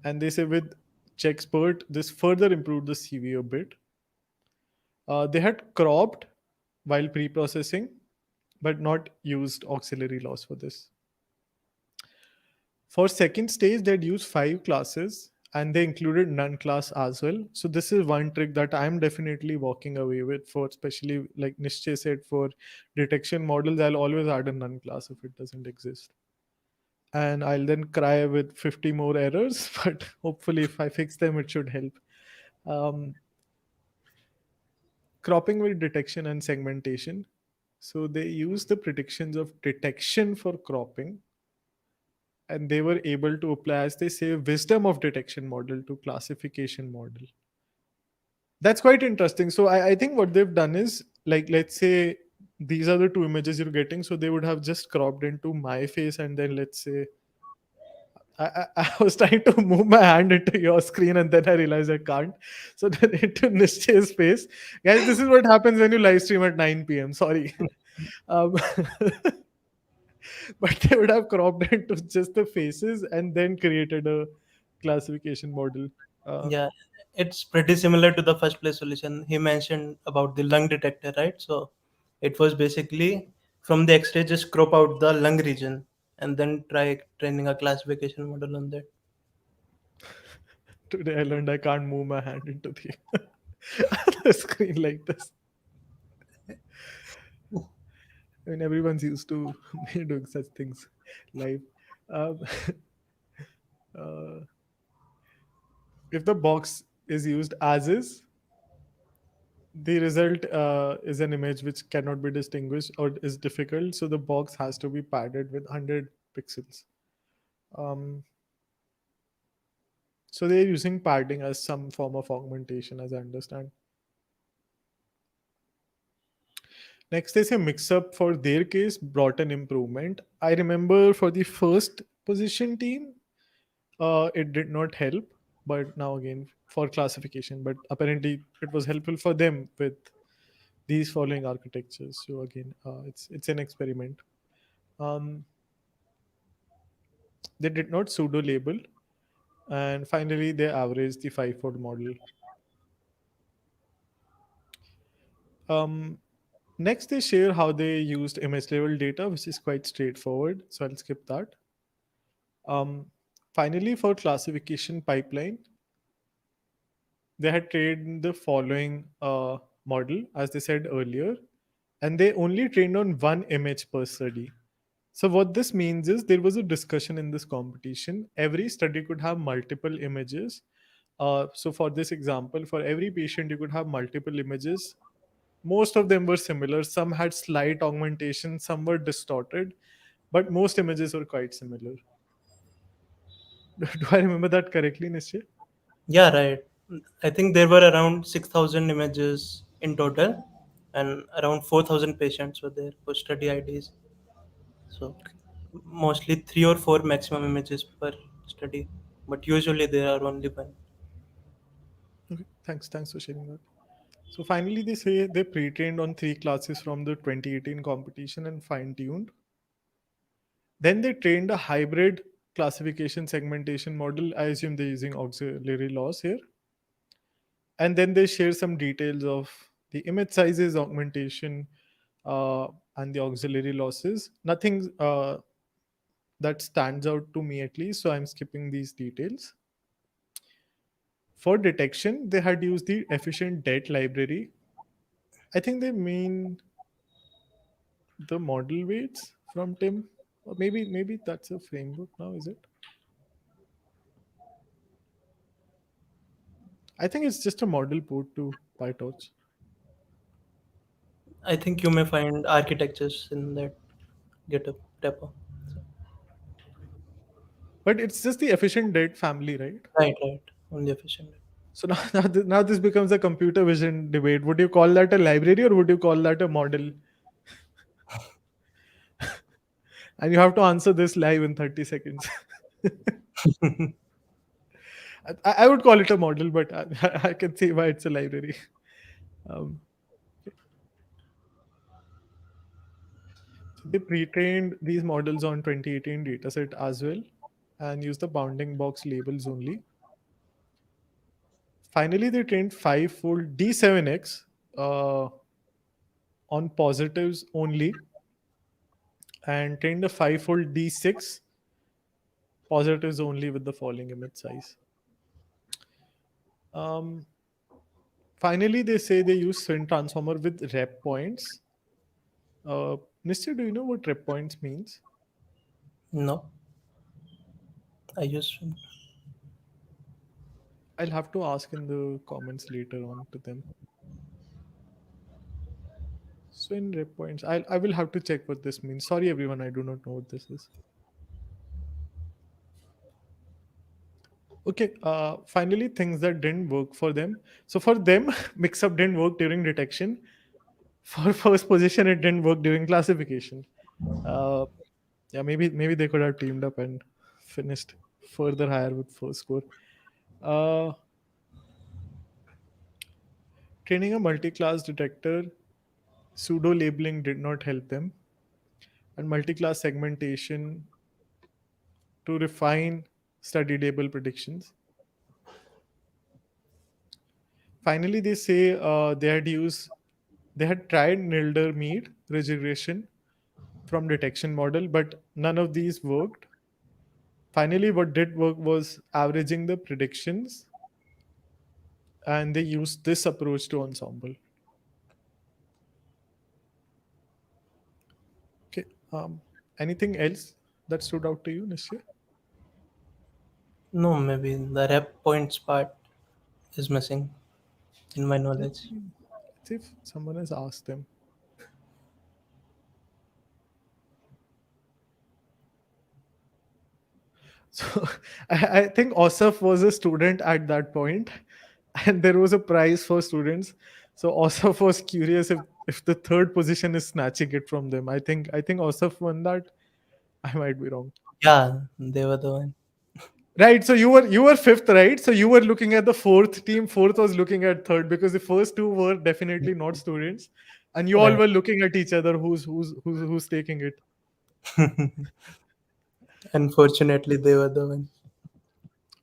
and they say with checkspert, this further improved the CV a bit. They had cropped while pre-processing, but not used auxiliary loss for this. For second stage, they'd use 5 classes and they included none class as well. So this is one trick that I'm definitely walking away with for, especially like Nischay said, for detection models, I'll always add a none class if it doesn't exist. And I'll then cry with 50 more errors, but hopefully if I fix them, it should help. Um, Cropping with detection and segmentation. So they use the predictions of detection for cropping, and they were able to apply, as they say, wisdom of detection model to classification model. That's quite interesting. So I think what they've done is, like, let's say these are the two images you're getting, so they would have just cropped into my face, and then let's say I was trying to move my hand into your screen and then I realized I can't. So then into Nishchay's face. Guys, this is what happens when you live stream at 9 p.m. Sorry. Um, but they would have cropped into just the faces and then created a classification model. Uh, Yeah, it's pretty similar to the first place solution. He mentioned about the lung detector, right? So it was basically from the X-ray, just crop out the lung region and then try training a classification model on that. Today I learned I can't move my hand into the, the screen like this. I mean, everyone's used to me doing such things live. Um, uh, if the box is used as is, the result is an image which cannot be distinguished or is difficult. So the box has to be padded with 100 pixels. Um, so they're using padding as some form of augmentation, as I understand. Next, they say mix up for their case brought an improvement. I remember for the first position team, it did not help. but now again for classification. But apparently, it was helpful for them with these following architectures. So again, it's an experiment. Um, they did not pseudo label, and finally they averaged the fivefold model. Um, Next, they share how they used image level data, which is quite straightforward. So I'll skip that. Um, Finally, for classification pipeline, they had trained the following model, as they said earlier, and they only trained on one image per study. So what this means is there was a discussion in this competition. Every study could have multiple images. So for this example, for every patient, you could have multiple images. Most of them were similar. Some had slight augmentation, some were distorted, but most images were quite similar. Do I remember that correctly, Nischay? Yeah, right. I think there were around 6,000 images in total, and around 4,000 patients were there for study IDs. So mostly three or four maximum images per study, but usually there are only one. Okay, thanks for sharing that. So finally, they say they pre-trained on three classes from the 2018 competition and fine-tuned. Then they trained a hybrid classification segmentation model. I assume they're using auxiliary laws here. And then they share some details of the image sizes, augmentation, and the auxiliary losses. Nothing that stands out to me at least, so I'm skipping these details. For detection, they had used the efficient det library. I think they mean the model weights from Tim, or maybe that's a framework now, is it? I think it's just a model port to PyTorch. I think you may find architectures in that GitHub repo. But it's just the efficient det family, right? Right, right. Only efficient. So now, now this becomes a computer vision debate. Would you call that a library or would you call that a model? And you have to answer this live in 30 seconds. I would call it a model, but I can see why it's a library. Um, so they pre-trained these models on 2018 dataset as well and used the bounding box labels only. Finally, they trained five-fold D7X on positives only and trained a five-fold D6 positives only with the falling image size. Um, Finally, they say they use swing transformer with rep points. Nishya, do you know what rep points means? No, I use. I'll have to ask in the comments later on to them. Swing rep points. I will have to check what this means. Sorry, everyone, I do not know what this is. Okay, finally, things that didn't work for them. So for them, mix up didn't work during detection. For first position, it didn't work during classification. Uh, yeah, maybe they could have teamed up and finished further higher with first score. Uh, Training a multi-class detector, pseudo labeling did not help them, and multi-class segmentation to refine study label predictions. Finally, they say they had tried Nilder Mead regression from detection model, but none of these worked. Finally, what did work was averaging the predictions, and they used this approach to ensemble. Okay. Anything else that stood out to you, Nishya? No, maybe the rep points part is missing in my Let's knowledge. see. Let's see if someone has asked them. So I think Osaf was a student at that point, and there was a prize for students. So Osaf was curious if the third position is snatching it from them. I think Osaf won that. I might be wrong. Yeah, they were the one. Right. So you were fifth, right? So you were looking at the fourth team. Fourth was looking at third because the first two were definitely not students, and you all Right. were looking at each other. Who's taking it? Unfortunately, they were the one.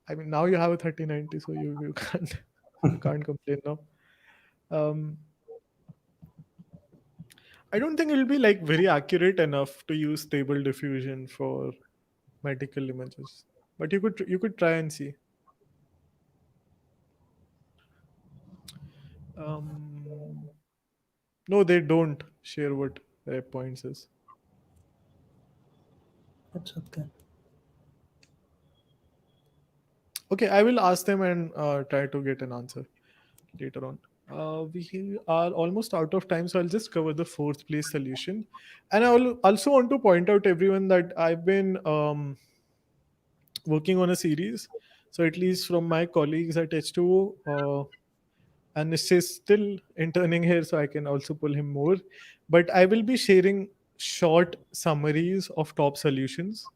I mean, now you have a 3090, so you can't you can't complain now. Um, I don't think it'll be like very accurate enough to use stable diffusion for medical images, but you could try and see. Um, no, they don't share what rep points is. That's okay. Okay, I will ask them and try to get an answer later on. We are almost out of time, so I'll just cover the fourth place solution. And I also want to point out everyone that I've been working on a series. So at least from my colleagues at H2O, and Nischay is still interning here, so I can also pull him more. But I will be sharing short summaries of top solutions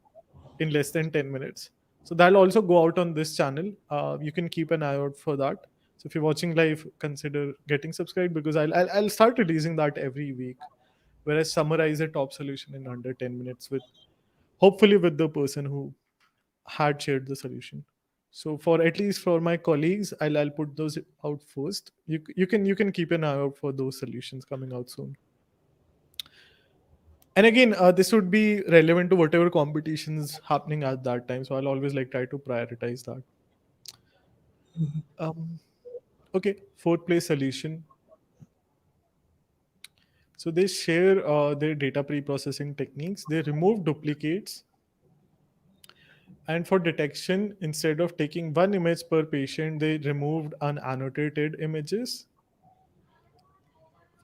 in less than 10 minutes. So that'll also go out on this channel. You can keep an eye out for that. So if you're watching live, consider getting subscribed because I'll start releasing that every week, where I summarize a top solution in under 10 minutes with hopefully with the person who had shared the solution. So for at least for my colleagues, I'll put those out first. You can keep an eye out for those solutions coming out soon. And again, this would be relevant to whatever competitions happening at that time. So I'll always like try to prioritize that. Um, okay, fourth place solution. So they share their data pre-processing techniques. They remove duplicates, and for detection, instead of taking one image per patient, they removed unannotated images.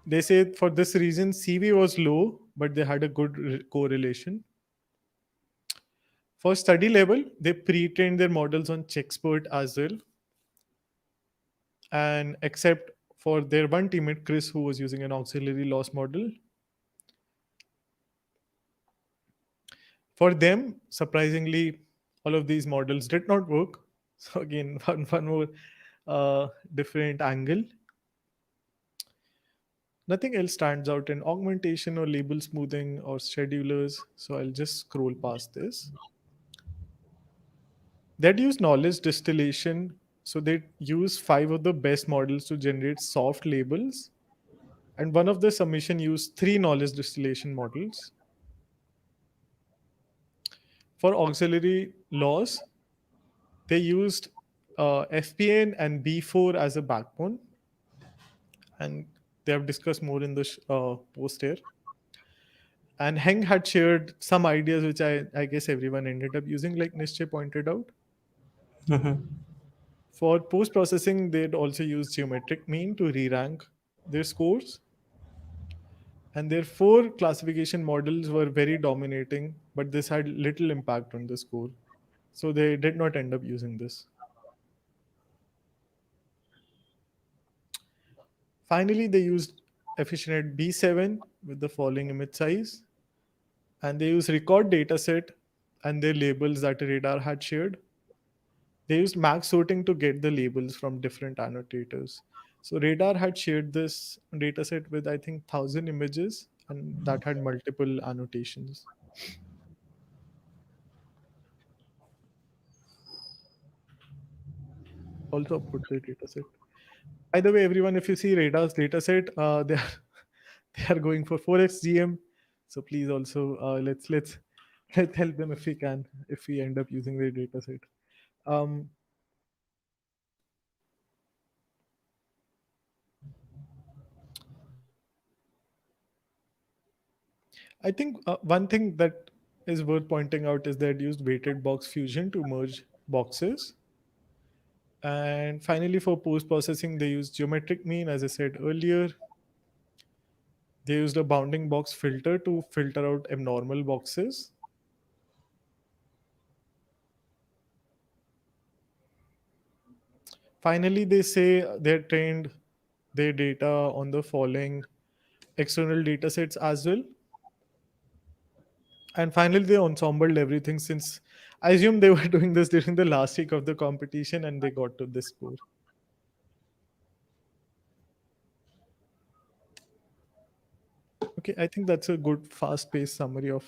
They say for this reason, CV was low, but they had a good correlation. For study level, they pre-trained their models on Checkspert as well, and except for their one teammate, Chris, who was using an auxiliary loss model. For them, surprisingly, all of these models did not work. So again, one more different angle. Nothing else stands out in augmentation or label smoothing or schedulers. So I'll just scroll past this. That use knowledge distillation. So they use five of the best models to generate soft labels. And one of the submission used three knowledge distillation models. For auxiliary loss, they used FPN and B4 as a backbone. And they have discussed more in the post here. And Heng had shared some ideas which I guess everyone ended up using, like Nischay pointed out. Mhm. For post processing, they'd also use geometric mean to re rank their scores. And their four classification models were very dominating, but this had little impact on the score. So they did not end up using this. Finally, they used efficient B7 with the following image size, and they used record dataset and their labels that radar had shared. They used max sorting to get the labels from different annotators. So radar had shared this dataset with I think 1,000 images, and that had multiple annotations. Also put the dataset. By the way, everyone, if you see radar's dataset, they are they are going for 4x GM. So please also let's help them if we can, if we end up using their dataset. Um, I think one thing that is worth pointing out is that used weighted box fusion to merge boxes. And finally, for post processing, they used geometric mean, as I said earlier. They used a bounding box filter to filter out abnormal boxes. Finally, they say they trained their data on the following external data sets as well. And finally, they ensembled everything since I assume they were doing this during the last week of the competition and they got to this score. Okay, I think that's a good fast paced summary of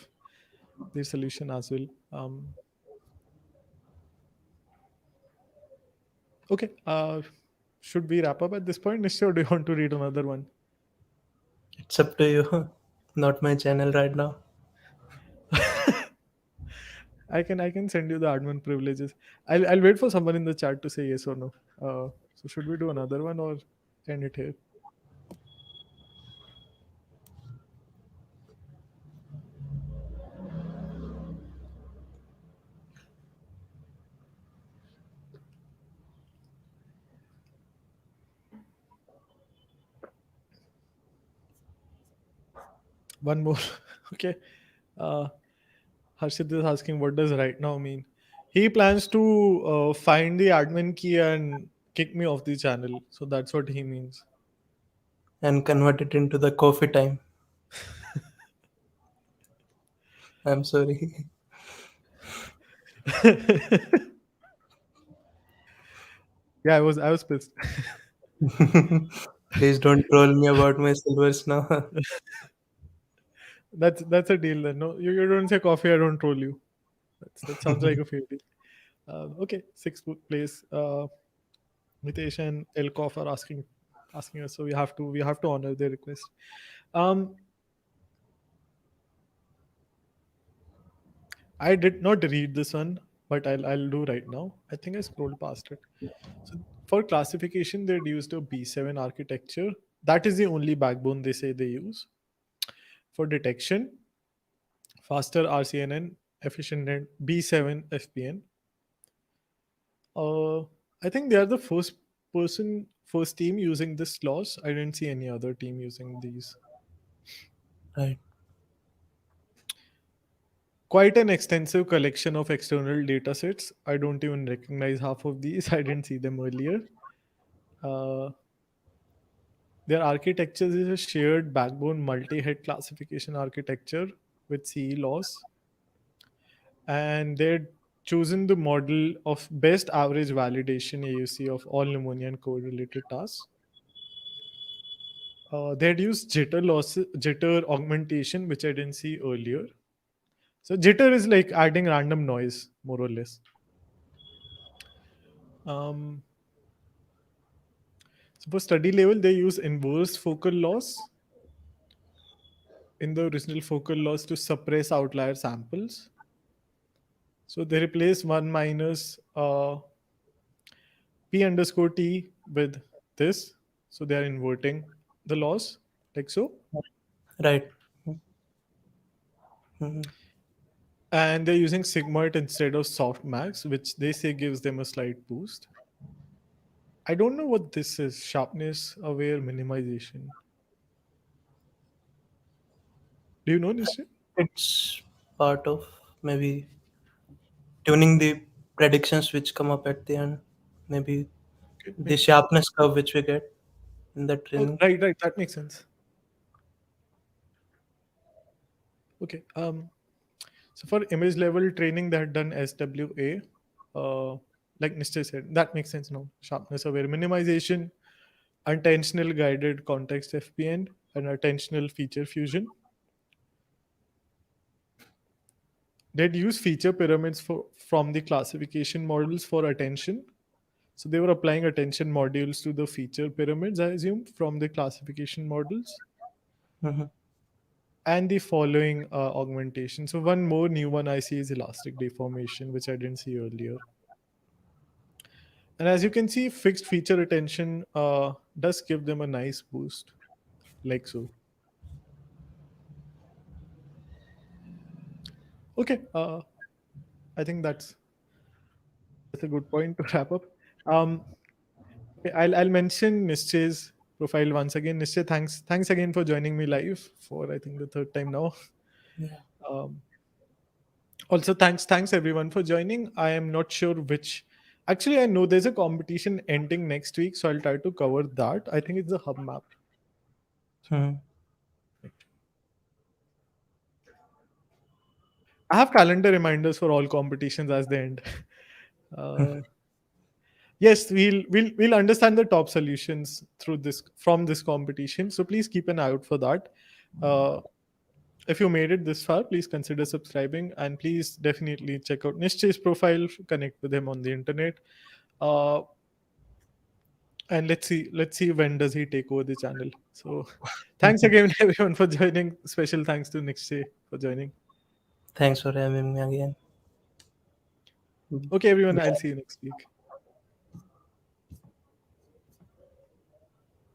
the solution as well. Okay, should we wrap up at this point, Nishya, or do you want to read another one? It's up to you. Not my channel right now. I can send you the admin privileges. I'll wait for someone in the chat to say yes or no. So should we do another one or end it here? One more. Okay. Uh, Harshit is asking, what does right now mean? He plans to find the admin key and kick me off the channel. So that's what he means. And convert it into the coffee time. I'm sorry. Yeah, I was pissed. Please don't troll me about my silvers now. That's a deal then. No, you don't say coffee, I don't troll you. That sounds like a fair deal. Okay, sixth place. Mitesh and Elkoff are asking us, so we have to honor their request. Um, I did not read this one, but I'll do right now. I think I scrolled past it. So for classification, they'd used a B7 architecture. That is the only backbone they say they use. For detection, faster RCNN, efficient B7 FPN. Uh, I think they are the first team using this loss. I didn't see any other team using these. Right. Quite an extensive collection of external data sets. I don't even recognize half of these. I didn't see them earlier. Uh, their architecture is a shared backbone multi-head classification architecture with CE laws, and they're chosen the model of best average validation AUC of all pneumonia and code-related tasks. They'd use jitter augmentation, which I didn't see earlier. So jitter is like adding random noise, more or less. Um, so for study level, they use inverse focal loss in the original focal loss to suppress outlier samples. So they replace 1 minus p underscore t with this. So they are inverting the loss like so. Right. Mhm. And they're using sigmoid instead of softmax, which they say gives them a slight boost. I don't know what this is. Sharpness aware minimization. Do you know, Nishay? It's part of maybe tuning the predictions which come up at the end. Maybe Okay, the makes sense. sharpness curve which we get in the Oh, training. right, right. That makes sense. Okay. So for image level training, they had done SWA. Like Nishay said, that makes sense now. Sharpness aware minimization, attentional guided context FPN, and attentional feature fusion. They'd use feature pyramids from the classification models for attention. So they were applying attention modules to the feature pyramids, I assume, from the classification models. Mhm. And the following augmentation. So one more new one I see is elastic deformation, which I didn't see earlier. And as you can see, fixed feature attention does give them a nice boost, like so. Okay, I think that's a good point to wrap up. Um, okay, I'll mention Nischay's profile once again. Nischay, thanks again for joining me live for I think the third time now. Yeah. Um, Also, thanks everyone for joining. I am not sure which. Actually, I know there's a competition ending next week, so I'll try to cover that. I think it's the hub map. Mhm. I have calendar reminders for all competitions as they end. Uh, yes, we'll understand the top solutions through this from this competition. So please keep an eye out for that. Uh, if you made it this far, please consider subscribing and please definitely check out Nishchay's profile, connect with him on the internet. Uh, and let's see when does he take over the channel. So thanks again everyone for joining. Special thanks to Nischay for joining. Thanks for having me again. Okay, everyone, I'll Bye. see you next week.